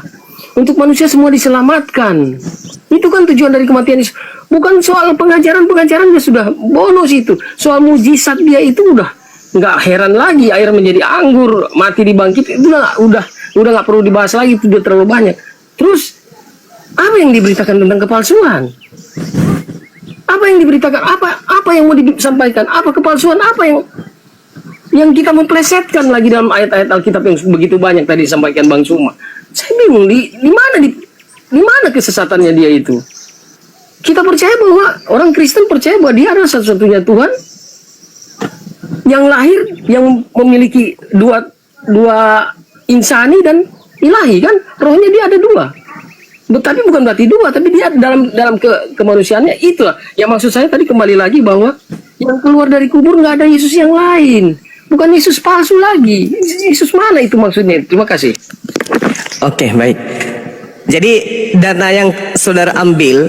untuk manusia semua diselamatkan. Itu kan tujuan dari kematian Yesus. Bukan soal pengajarannya sudah bonus itu. Soal mujizat dia itu udah nggak heran lagi. Air menjadi anggur, mati dibangkit, itu udah nggak perlu dibahas lagi, itu udah terlalu banyak. Terus apa yang diberitakan tentang kepalsuan? Apa yang diberitakan? Apa yang mau disampaikan? Apa kepalsuan? Apa yang kita memplesetkan lagi dalam ayat-ayat Alkitab yang begitu banyak tadi disampaikan Bang Suma? Saya bingung di mana kesesatannya dia itu. Kita percaya bahwa orang Kristen percaya bahwa dia adalah satu-satunya Tuhan yang lahir, yang memiliki dua insani dan ilahi, kan? Rohnya dia ada dua. Tapi bukan berarti dua, tapi dia dalam kemanusiaannya itulah. Yang maksud saya tadi kembali lagi bahwa yang keluar dari kubur nggak ada Yesus yang lain. Bukan Yesus palsu lagi. Yesus mana itu maksudnya? Terima kasih.
Oke, baik. Jadi data yang saudara ambil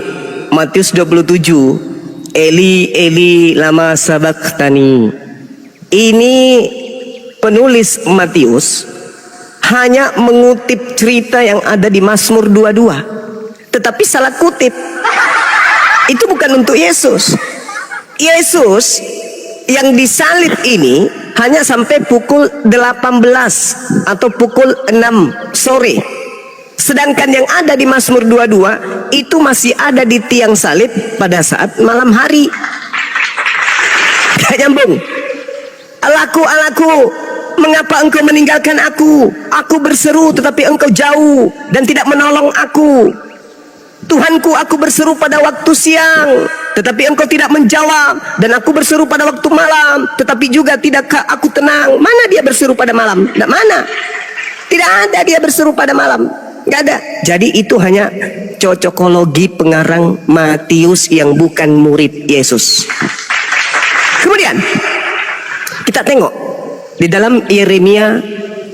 Matius 27, Eli Eli lama sabaqtani. Ini penulis Matius hanya mengutip cerita yang ada di Mazmur 22, tetapi salah kutip. Itu bukan untuk Yesus. Yesus yang disalib ini hanya sampai pukul 18 atau pukul 6 sore. Sedangkan yang ada di Mazmur 22 itu masih ada di tiang salib pada saat malam hari. Gak nyambung. Allahku, Allahku, mengapa engkau meninggalkan aku? Aku berseru tetapi engkau jauh dan tidak menolong aku. Tuhanku, aku berseru pada waktu siang tetapi engkau tidak menjawab, dan aku berseru pada waktu malam tetapi juga tidakkah aku tenang. Mana dia berseru pada malam? Tidak, mana? Tidak ada dia berseru pada malam. Nggak ada. Jadi itu hanya cocokologi pengarang Matius yang bukan murid Yesus. Kemudian kita tengok di dalam Yeremia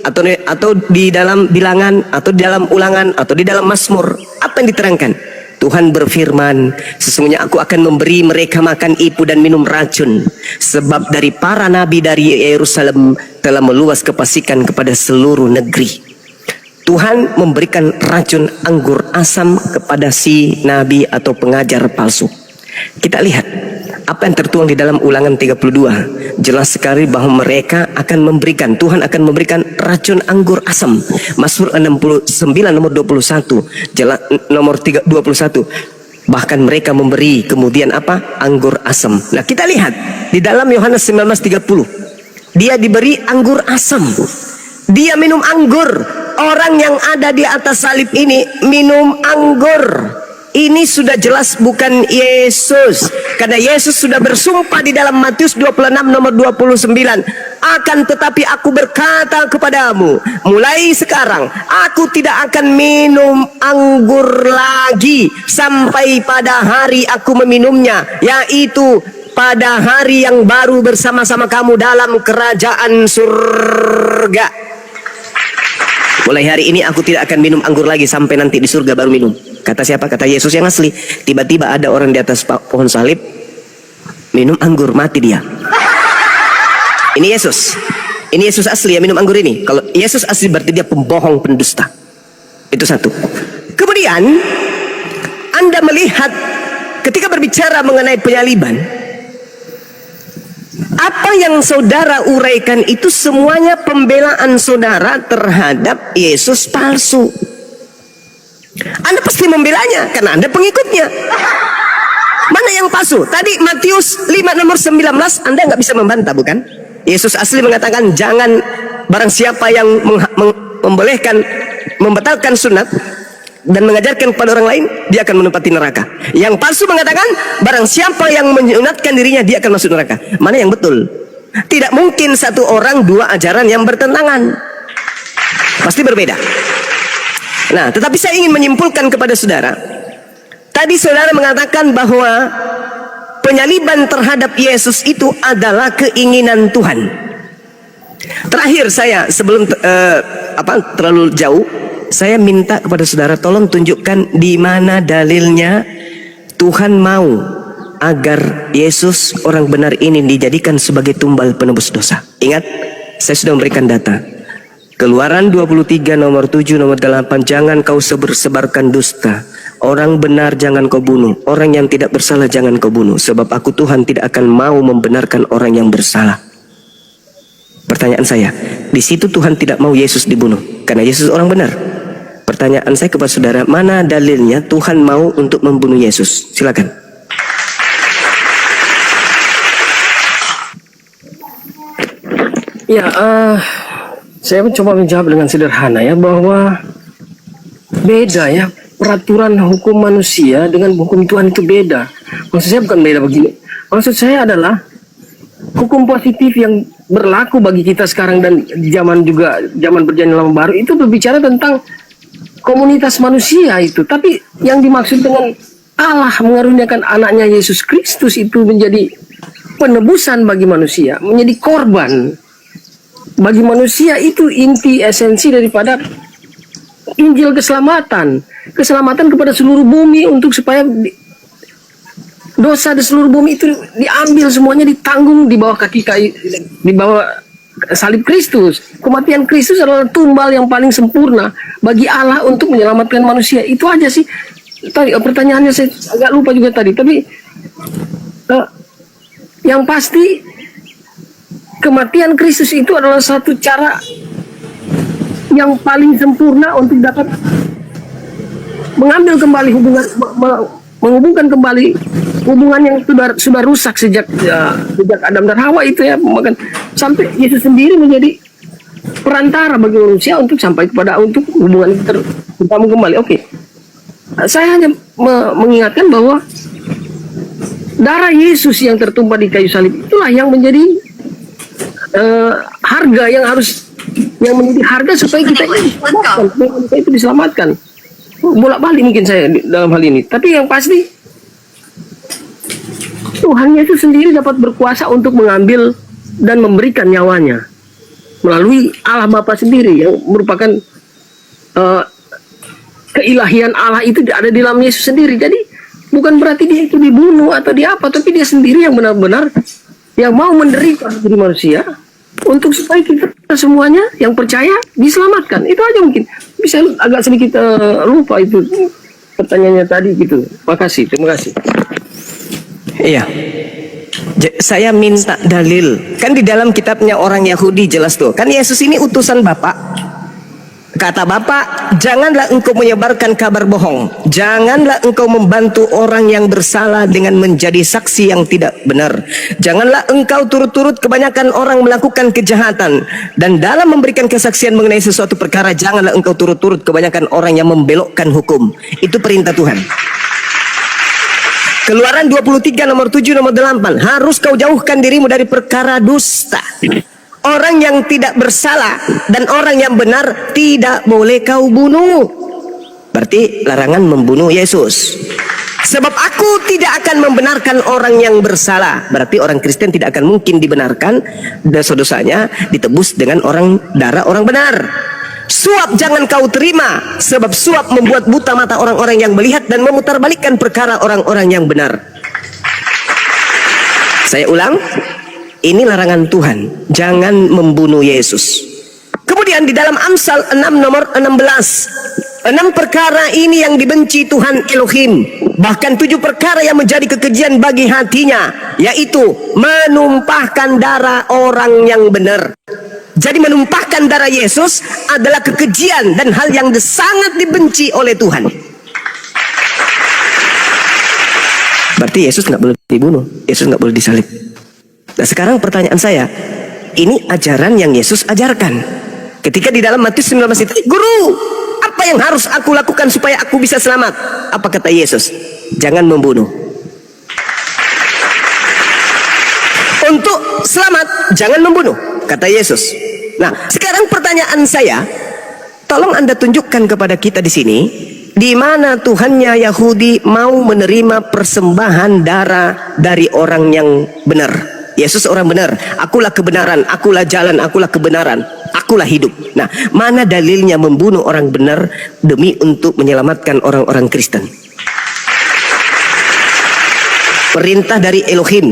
atau di dalam Bilangan atau di dalam Ulangan atau di dalam Mazmur, apa yang diterangkan? Tuhan berfirman, sesungguhnya aku akan memberi mereka makan ipu dan minum racun, sebab dari para nabi dari Yerusalem telah meluas kefasikan kepada seluruh negeri. Tuhan memberikan racun anggur asam kepada si nabi atau pengajar palsu. Kita lihat apa yang tertuang di dalam Ulangan 32. Jelas sekali bahwa mereka akan memberikan, Tuhan akan memberikan racun anggur asam. Mazmur 69 nomor 21, jelas nomor 21. Bahkan mereka memberi kemudian apa? Anggur asam. Nah, kita lihat di dalam Yohanes 19:30. Dia diberi anggur asam. Dia minum anggur. Orang yang ada di atas salib ini minum anggur. Ini sudah jelas bukan Yesus. Karena Yesus sudah bersumpah di dalam Matius 26 nomor 29. Akan tetapi aku berkata kepadamu, mulai sekarang aku tidak akan minum anggur lagi sampai pada hari aku meminumnya, yaitu pada hari yang baru bersama-sama kamu dalam kerajaan surga. Mulai hari ini aku tidak akan minum anggur lagi sampai nanti di surga baru minum. Kata siapa? Kata Yesus yang asli. Tiba-tiba ada orang di atas pohon salib minum anggur, mati dia. Ini Yesus. Ini Yesus asli yang minum anggur ini. Kalau Yesus asli berarti dia pembohong, pendusta. Itu satu. Kemudian Anda melihat ketika berbicara mengenai penyaliban, apa yang saudara uraikan itu semuanya pembelaan saudara terhadap Yesus palsu. Anda pasti membelanya karena Anda pengikutnya. Mana yang palsu? Tadi Matius 5 nomor 19 Anda nggak bisa membantah, bukan? Yesus asli mengatakan jangan, barang siapa yang membolehkan, membatalkan sunat dan mengajarkan kepada orang lain, dia akan menempati neraka. Yang palsu mengatakan barang siapa yang menyunatkan dirinya, dia akan masuk neraka. Mana yang betul? Tidak mungkin satu orang dua ajaran yang bertentangan. Pasti berbeda. Nah, tetapi saya ingin menyimpulkan kepada saudara. Tadi saudara mengatakan bahwa penyaliban terhadap Yesus itu adalah keinginan Tuhan. Terakhir saya sebelum terlalu jauh, saya minta kepada saudara tolong tunjukkan di mana dalilnya Tuhan mau agar Yesus orang benar ini dijadikan sebagai tumbal penebus dosa. Ingat, saya sudah memberikan data. Keluaran 23 nomor 7 nomor 8, jangan kau sebarkan dusta. Orang benar jangan kau bunuh. Orang yang tidak bersalah jangan kau bunuh. Sebab aku Tuhan tidak akan mau membenarkan orang yang bersalah. Pertanyaan saya, di situ Tuhan tidak mau Yesus dibunuh karena Yesus orang benar. Pertanyaan saya kepada saudara, mana dalilnya Tuhan mau untuk membunuh Yesus? Silakan.
Ya, saya mencoba menjawab dengan sederhana ya, bahwa beda ya, peraturan hukum manusia dengan hukum Tuhan itu beda. Maksud saya bukan beda begini. Maksud saya adalah hukum positif yang berlaku bagi kita sekarang dan zaman perjanjian lama baru itu berbicara tentang komunitas manusia itu. Tapi yang dimaksud dengan Allah mengaruniakan anaknya Yesus Kristus itu menjadi penebusan bagi manusia, menjadi korban bagi manusia, itu inti esensi daripada Injil keselamatan. Keselamatan kepada seluruh bumi, untuk supaya dosa di seluruh bumi itu diambil semuanya, ditanggung di bawah di bawah salib Kristus. Kematian Kristus adalah tumbal yang paling sempurna bagi Allah untuk menyelamatkan manusia. Itu aja sih. Tadi pertanyaannya saya agak lupa juga tadi, tapi yang pasti kematian Kristus itu adalah satu cara yang paling sempurna untuk dapat mengambil kembali menghubungkan kembali hubungan yang sudah rusak sejak Adam dan Hawa itu ya, sampai Yesus sendiri menjadi perantara bagi manusia untuk sampai kepada untuk hubungan itu terbangun kembali. Oke. Saya hanya mengingatkan bahwa darah Yesus yang tertumpah di kayu salib itulah yang menjadi harga yang menjadi harga supaya kita itu diselamatkan. Bolak-balik mungkin saya dalam hal ini, tapi yang pasti Tuhan Yesus sendiri dapat berkuasa untuk mengambil dan memberikan nyawanya melalui Allah Bapa sendiri yang merupakan keilahian Allah itu ada di dalam Yesus sendiri. Jadi bukan berarti dia itu dibunuh atau diapa, tapi dia sendiri yang benar-benar yang mau menderita diri manusia untuk supaya kita semuanya yang percaya diselamatkan. Itu aja mungkin. Bisa agak sedikit lupa itu pertanyaannya tadi gitu. Terima kasih.
Iya. Saya minta dalil. Kan di dalam kitabnya orang Yahudi jelas tuh. Kan Yesus ini utusan Bapa. Kata Bapa, janganlah engkau menyebarkan kabar bohong. Janganlah engkau membantu orang yang bersalah dengan menjadi saksi yang tidak benar. Janganlah engkau turut-turut kebanyakan orang melakukan kejahatan. Dan dalam memberikan kesaksian mengenai sesuatu perkara, janganlah engkau turut-turut kebanyakan orang yang membelokkan hukum. Itu perintah Tuhan. Keluaran 23 nomor 7 nomor 8. Harus kau jauhkan dirimu dari perkara dusta. Orang yang tidak bersalah dan orang yang benar tidak boleh kau bunuh. Berarti larangan membunuh Yesus. Sebab aku tidak akan membenarkan orang yang bersalah. Berarti orang Kristen tidak akan mungkin dibenarkan dosa-dosanya ditebus dengan darah orang benar. Suap jangan kau terima, sebab suap membuat buta mata orang-orang yang melihat dan memutarbalikkan perkara orang-orang yang benar. Saya ulang. Ini larangan Tuhan, jangan membunuh Yesus. Kemudian di dalam Amsal 6 nomor 16, 6 perkara ini yang dibenci Tuhan Elohim, bahkan 7 perkara yang menjadi kekejian bagi hatinya, yaitu menumpahkan darah orang yang benar. Jadi menumpahkan darah Yesus adalah kekejian dan hal yang sangat dibenci oleh Tuhan. Berarti Yesus nggak boleh dibunuh, Yesus nggak boleh disalib. Nah sekarang pertanyaan saya, ini ajaran yang Yesus ajarkan. Ketika di dalam Matius 19 itu, Guru, apa yang harus aku lakukan supaya aku bisa selamat? Apa kata Yesus? Jangan membunuh. Untuk selamat, jangan membunuh, kata Yesus. Nah sekarang pertanyaan saya, tolong Anda tunjukkan kepada kita di sini, di mana Tuhannya Yahudi mau menerima persembahan darah dari orang yang benar. Yesus orang benar, akulah kebenaran, akulah jalan, akulah kebenaran, akulah hidup. Nah, mana dalilnya membunuh orang benar demi untuk menyelamatkan orang-orang Kristen? Perintah dari Elohim,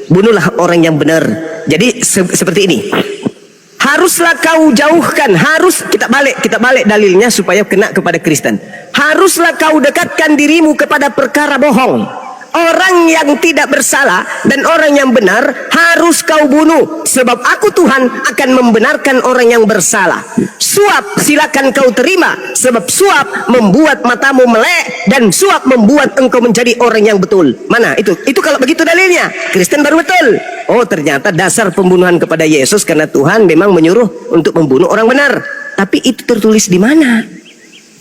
bunuhlah orang yang benar. Jadi seperti ini. Haruslah kau jauhkan, kita balik dalilnya supaya kena kepada Kristen. Haruslah kau dekatkan dirimu kepada perkara bohong. orang yang tidak bersalah dan orang yang benar harus kau bunuh, sebab aku Tuhan akan membenarkan orang yang bersalah. Suap silakan kau terima, sebab suap membuat matamu melek dan suap membuat engkau menjadi orang yang betul. Mana itu? Itu kalau begitu dalilnya, Kristen baru betul. Oh, ternyata dasar pembunuhan kepada Yesus karena Tuhan memang menyuruh untuk membunuh orang benar. Tapi itu tertulis di mana?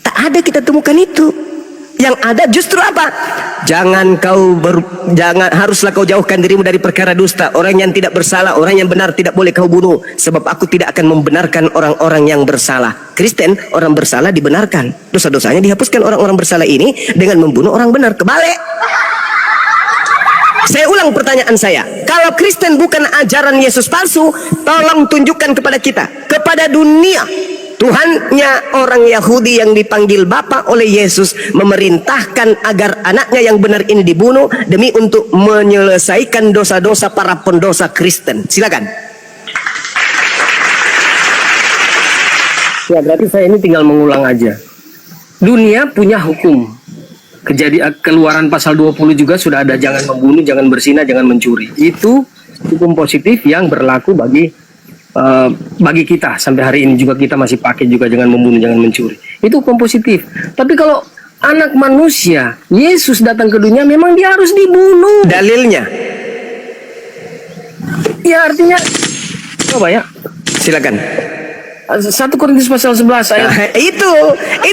Tak ada kita temukan itu. Yang ada justru apa? Haruslah kau jauhkan dirimu dari perkara dusta. Orang yang tidak bersalah, orang yang benar tidak boleh kau bunuh, sebab aku tidak akan membenarkan orang-orang yang bersalah. Kristen, orang bersalah dibenarkan, dosa-dosanya dihapuskan orang-orang bersalah ini dengan membunuh orang benar. Kebalik. Saya ulang pertanyaan saya. Kalau Kristen bukan ajaran Yesus palsu, tolong tunjukkan kepada kita, kepada dunia, Tuhannya orang Yahudi yang dipanggil Bapa oleh Yesus memerintahkan agar anaknya yang benar ini dibunuh demi untuk menyelesaikan dosa-dosa para pendosa Kristen. Silakan.
Ya, berarti saya ini tinggal mengulang aja. Dunia punya hukum. Keluaran pasal 20 juga sudah ada, jangan membunuh, jangan berzina, jangan mencuri. Itu hukum positif yang berlaku bagi kita sampai hari ini juga kita masih pakai juga, jangan membunuh, jangan mencuri. Itu hukum positif. Tapi kalau anak manusia, Yesus datang ke dunia, memang dia harus dibunuh.
Dalilnya?
Ya artinya, coba ya.
Silakan.
1 Korintus pasal 11 ayat.
Itu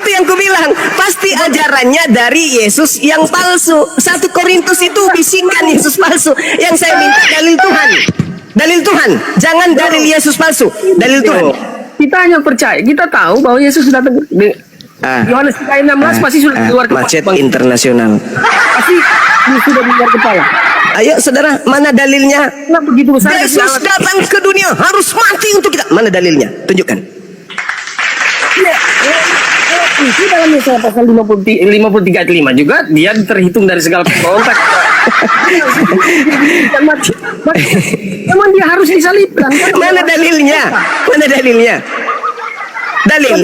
yang kubilang, pasti ajarannya dari Yesus yang palsu. 1 Korintus itu bisikan Yesus palsu. Yang saya minta dalil Tuhan. Dalil Tuhan, jangan dalil Yesus palsu. Dalil Tuhan.
Kita hanya percaya, kita tahu bahwa Yesus datang. Yohanes 3:16 pasti sudah di luar kepala.
Macet internasional.
Pasti sudah di luar kepala.
Ayo saudara, mana dalilnya?
Nah, begitu besar
Yesus datang ke dunia harus mati untuk kita. Mana dalilnya? Tunjukkan.
Ya, itu dalam Yesaya pasal 53 ayat 5 juga dia terhitung dari segala pemberontak. Memang dia harus disalibkan.
Mana dalilnya? Mana dalilnya? Dalil.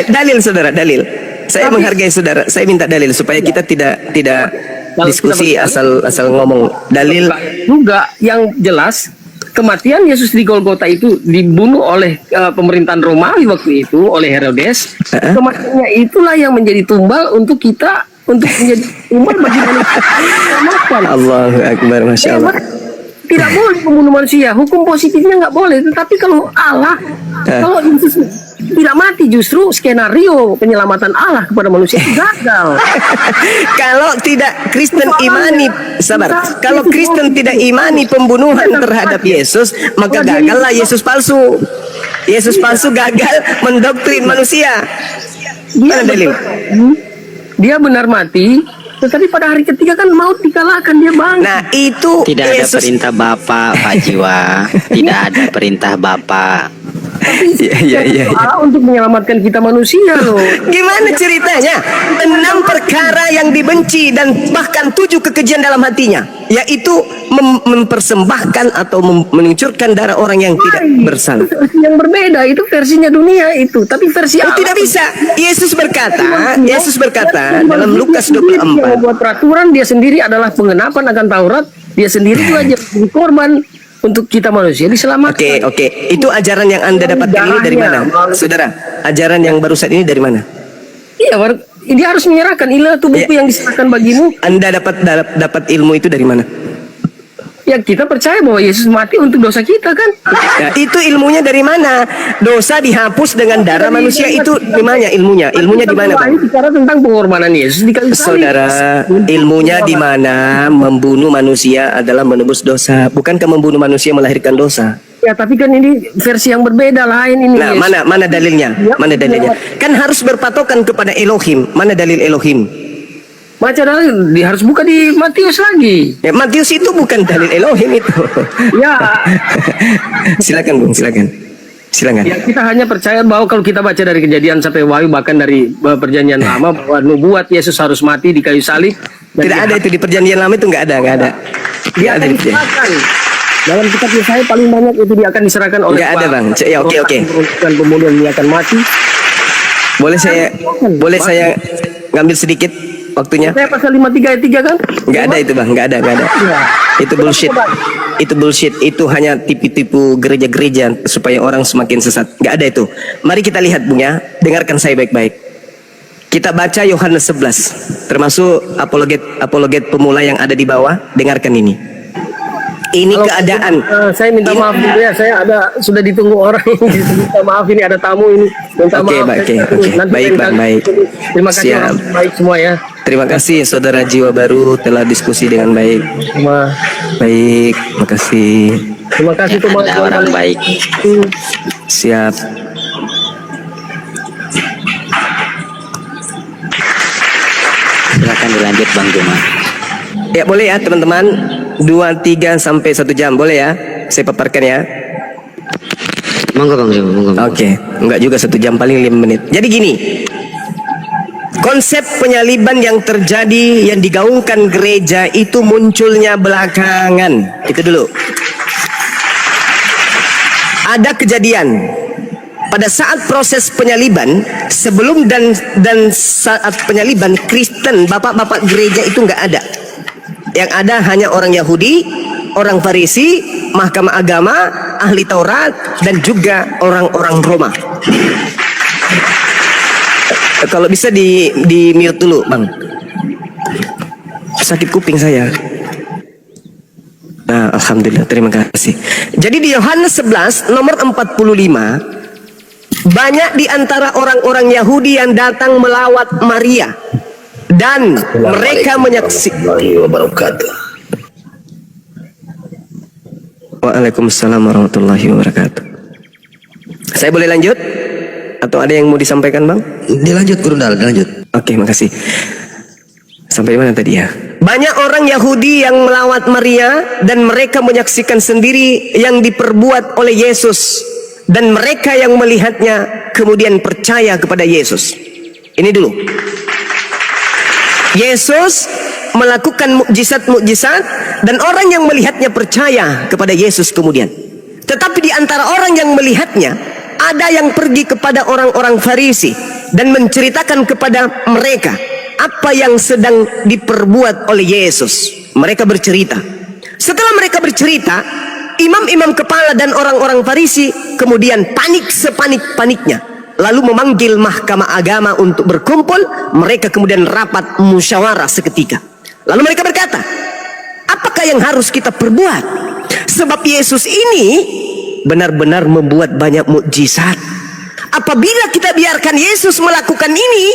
Dalil saudara, dalil. Saya menghargai saudara. Saya minta dalil supaya kita tidak diskusi asal ngomong. Dalil
juga yang jelas. Kematian Yesus di Golgota itu dibunuh oleh pemerintahan Romawi waktu itu oleh Herodes. Kematiannya itulah yang menjadi tumbal untuk kita, untuk menjadi tumbal bagi manusia.
Allahu Akbar, Masya Allah.
Tidak boleh membunuh manusia. Hukum positifnya nggak boleh. Tetapi kalau Allah, kalau Yesus tidak mati, justru skenario penyelamatan Allah kepada manusia itu gagal.
Kalau tidak Kristen imani, sabar. Kalau Kristen tidak imani pembunuhan terhadap Yesus, maka gagallah Yesus palsu. Yesus palsu gagal mendoktrin manusia. Mana dalil?
Dia benar mati, tetapi pada hari ketiga kan maut dikalahkan, dia bangkit.
Nah itu
Tidak ada perintah Bapa, Pak Jiwa. Tidak ada perintah Bapa.
Iya.
Allah untuk menyelamatkan kita manusia loh.
Gimana ceritanya? 6 perkara yang dibenci dan bahkan 7 kekejian dalam hatinya, yaitu mempersembahkan atau meluncurkan darah orang yang tidak bersalah.
Yang berbeda itu versinya dunia itu, tapi versi Allah
tidak bisa. Yesus berkata dalam Lukas 24.
Dia membuat peraturan, dia sendiri adalah pengenapan akan Taurat, dia sendiri juga jadi korban untuk kita manusia diselamatkan.
Oke. Itu ajaran yang Anda dapatkan ini dari mana? Saudara, ajaran yang barusan ini dari mana?
Iya, dia harus menyerahkan. Inilah tubuhku yang diserahkan bagimu.
Anda dapat ilmu itu dari mana?
Ya, kita percaya bahwa Yesus mati untuk dosa kita kan.
Ya, itu ilmunya dari mana? Dosa dihapus dengan darah manusia itu di mana ilmunya? Ilmunya di mana, Bang?
Bicara tentang pengorbanan Yesus di kayu salib.
Saudara, ilmunya di mana? Membunuh manusia adalah menebus dosa. Bukankah membunuh manusia melahirkan dosa?
Ya, tapi kan ini versi yang berbeda lain ini.
Nah, mana dalilnya? Mana dalilnya? Kan harus berpatokan kepada Elohim. Mana dalil Elohim?
Baca dalil, dia harus buka di Matius lagi.
Ya, Matius itu bukan dalil Elohim itu.
Ya.
Silakan, Bung, silakan.
Ya, kita hanya percaya bahwa kalau kita baca dari Kejadian sampai Wahyu, bahkan dari Perjanjian Lama, bahwa nubuat Yesus harus mati di kayu salib.
Tidak ada itu di Perjanjian Lama, itu nggak ada.
Dia akan diserahkan. Dalam kitab Yesaya paling banyak itu dia akan diserahkan oleh.
Nggak ada, Bang. Ya, oke.
Dan kemudian dia akan mati.
Boleh saya ngambil sedikit? waktunya.
Saya pasal 53 ayat 3 kan?
Nggak ada itu bang, nggak ada. Itu bullshit. Itu bullshit. Itu hanya tipu-tipu gereja-gereja supaya orang semakin sesat. Nggak ada itu. Mari kita lihat bung ya. Dengarkan saya baik-baik. Kita baca Yohanes 11, termasuk apologet pemula yang ada di bawah. Dengarkan ini. Ini keadaan.
Saya minta maaf dulu ya, saya sudah ditunggu orang ini. Minta maaf, ini ada tamu ini. Minta maaf.
Oke.
Nanti
Baik bang, baik.
Terima kasih orang baik semua ya.
Terima kasih saudara Jiwa Baru telah diskusi dengan baik. Baik, terima kasih.
Terima kasih teman.
Ada orang baik.
Siap.
Silakan dilanjut Bang Juma.
Ya boleh ya teman-teman. 2, 3 sampai 1 jam boleh ya. Saya paparkan ya.
Monggo Bang Juma, monggo.
Oke, enggak juga 1 jam, paling 5 menit. Jadi gini, konsep penyaliban yang terjadi yang digaungkan gereja itu munculnya belakangan. Itu dulu. Ada kejadian pada saat proses penyaliban, sebelum dan saat penyaliban, Kristen, bapak-bapak gereja itu nggak ada. Yang ada hanya orang Yahudi, orang Farisi, mahkamah agama, ahli Taurat, dan juga orang-orang Roma. Kalau bisa di mute dulu, Bang. Sakit kuping saya. Nah, alhamdulillah, terima kasih. Jadi di Yohanes 11 nomor 45, banyak di antara orang-orang Yahudi yang datang melawat Maria dan mereka menyaksikan. Waalaikumsalam warahmatullahi wabarakatuh. Saya boleh lanjut? Atau ada yang mau disampaikan bang?
Dilanjut Gurundal, dilanjut.
Oke, makasih. Sampai mana tadi ya? Banyak orang Yahudi yang melawat Maria dan mereka menyaksikan sendiri yang diperbuat oleh Yesus. Dan mereka yang melihatnya kemudian percaya kepada Yesus. Ini dulu. Yesus melakukan mukjizat-mukjizat dan orang yang melihatnya percaya kepada Yesus kemudian. Tetapi di antara orang yang melihatnya, ada yang pergi kepada orang-orang Farisi dan menceritakan kepada mereka apa yang sedang diperbuat oleh Yesus. Mereka bercerita. Setelah mereka bercerita, imam-imam kepala dan orang-orang Farisi kemudian panik sepanik-paniknya. Lalu memanggil mahkamah agama untuk berkumpul. Mereka kemudian rapat musyawarah seketika. Lalu mereka berkata, apakah yang harus kita perbuat? Sebab Yesus ini benar-benar membuat banyak mukjizat. Apabila kita biarkan Yesus melakukan ini,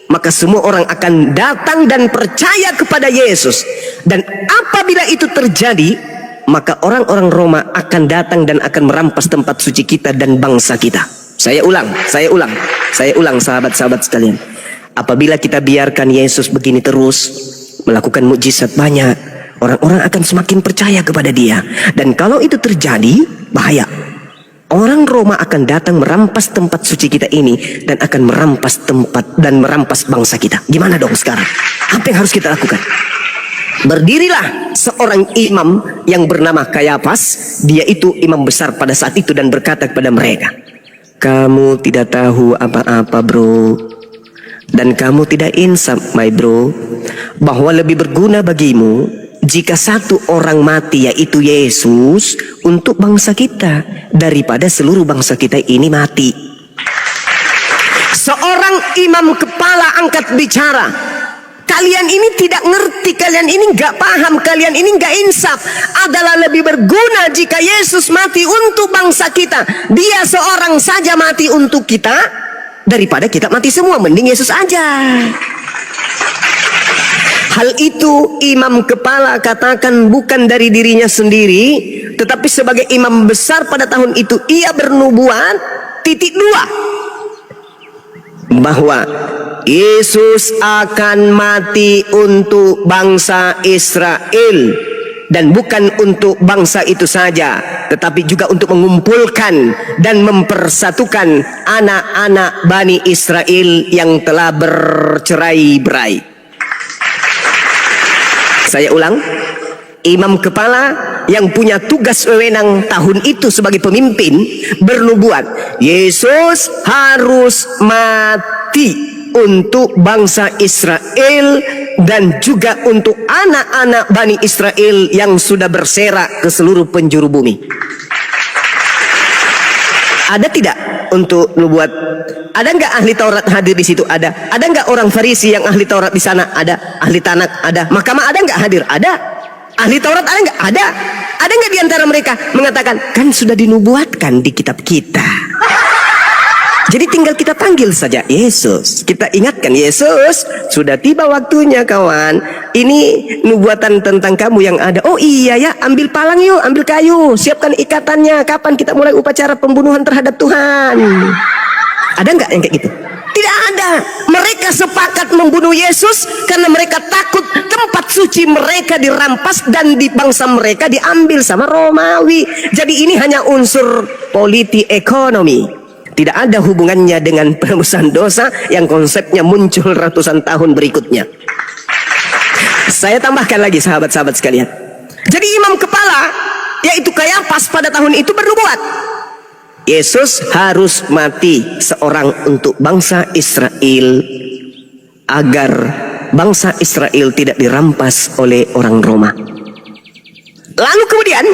maka semua orang akan datang dan percaya kepada Yesus. Dan apabila itu terjadi, maka orang-orang Roma akan datang dan akan merampas tempat suci kita dan bangsa kita. Saya ulang sahabat-sahabat sekalian. Apabila kita biarkan Yesus begini terus, melakukan mukjizat banyak, orang-orang akan semakin percaya kepada dia. Dan kalau itu terjadi, bahaya. Orang Roma akan datang merampas tempat suci kita ini dan akan merampas tempat dan merampas bangsa kita. Gimana dong sekarang? Apa yang harus kita lakukan? Berdirilah seorang imam yang bernama Kayafas. Dia itu imam besar pada saat itu dan berkata kepada mereka, kamu tidak tahu apa-apa bro, dan kamu tidak insaf my bro, bahwa lebih berguna bagimu jika satu orang mati, yaitu Yesus, untuk bangsa kita daripada seluruh bangsa kita ini mati. Seorang imam kepala angkat bicara, kalian ini tidak ngerti, kalian ini nggak paham, kalian ini nggak insaf. Adalah lebih berguna jika Yesus mati untuk bangsa kita, dia seorang saja mati untuk kita, daripada kita mati semua. Mending Yesus aja. Hal itu imam kepala katakan bukan dari dirinya sendiri, tetapi sebagai imam besar pada tahun itu ia bernubuat, bahwa Yesus akan mati untuk bangsa Israel, dan bukan untuk bangsa itu saja, tetapi juga untuk mengumpulkan dan mempersatukan anak-anak Bani Israel yang telah bercerai-berai. Saya ulang, imam kepala yang punya tugas wewenang tahun itu sebagai pemimpin bernubuat, Yesus harus mati untuk bangsa Israel dan juga untuk anak-anak Bani Israel yang sudah berserak ke seluruh penjuru bumi. Ada tidak untuk nubuat? Ada nggak ahli Taurat hadir di situ? Ada. Ada nggak orang Farisi yang ahli Taurat di sana? Ada. Ahli Tanak? Ada. Mahkamah ada nggak hadir? Ada. Ahli Taurat ada nggak? Ada. Ada nggak di antara mereka mengatakan, kan sudah dinubuatkan di kitab kita. Jadi tinggal kita panggil saja Yesus. Kita ingatkan, Yesus, sudah tiba waktunya kawan. Ini nubuatan tentang kamu yang ada. Oh iya ya, ambil palang yuk, ambil kayu, siapkan ikatannya. Kapan kita mulai upacara pembunuhan terhadap Tuhan? Ada nggak yang kayak gitu? Tidak ada. Mereka sepakat membunuh Yesus karena mereka takut tempat suci mereka dirampas dan di bangsa mereka diambil sama Romawi. Jadi ini hanya unsur politik ekonomi. Tidak ada hubungannya dengan penebusan dosa yang konsepnya muncul ratusan tahun berikutnya. Saya tambahkan lagi sahabat-sahabat sekalian. Jadi imam kepala, yaitu Kayafas pada tahun itu bernubuat, Yesus harus mati seorang untuk bangsa Israel agar bangsa Israel tidak dirampas oleh orang Roma. Lalu kemudian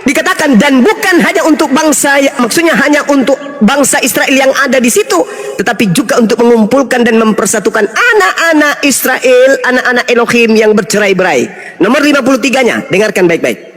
dikatakan, dan bukan hanya untuk bangsa, maksudnya hanya untuk bangsa Israel yang ada di situ, tetapi juga untuk mengumpulkan dan mempersatukan anak-anak Israel, anak-anak Elohim yang bercerai-berai. Nomor 53-nya, dengarkan baik-baik.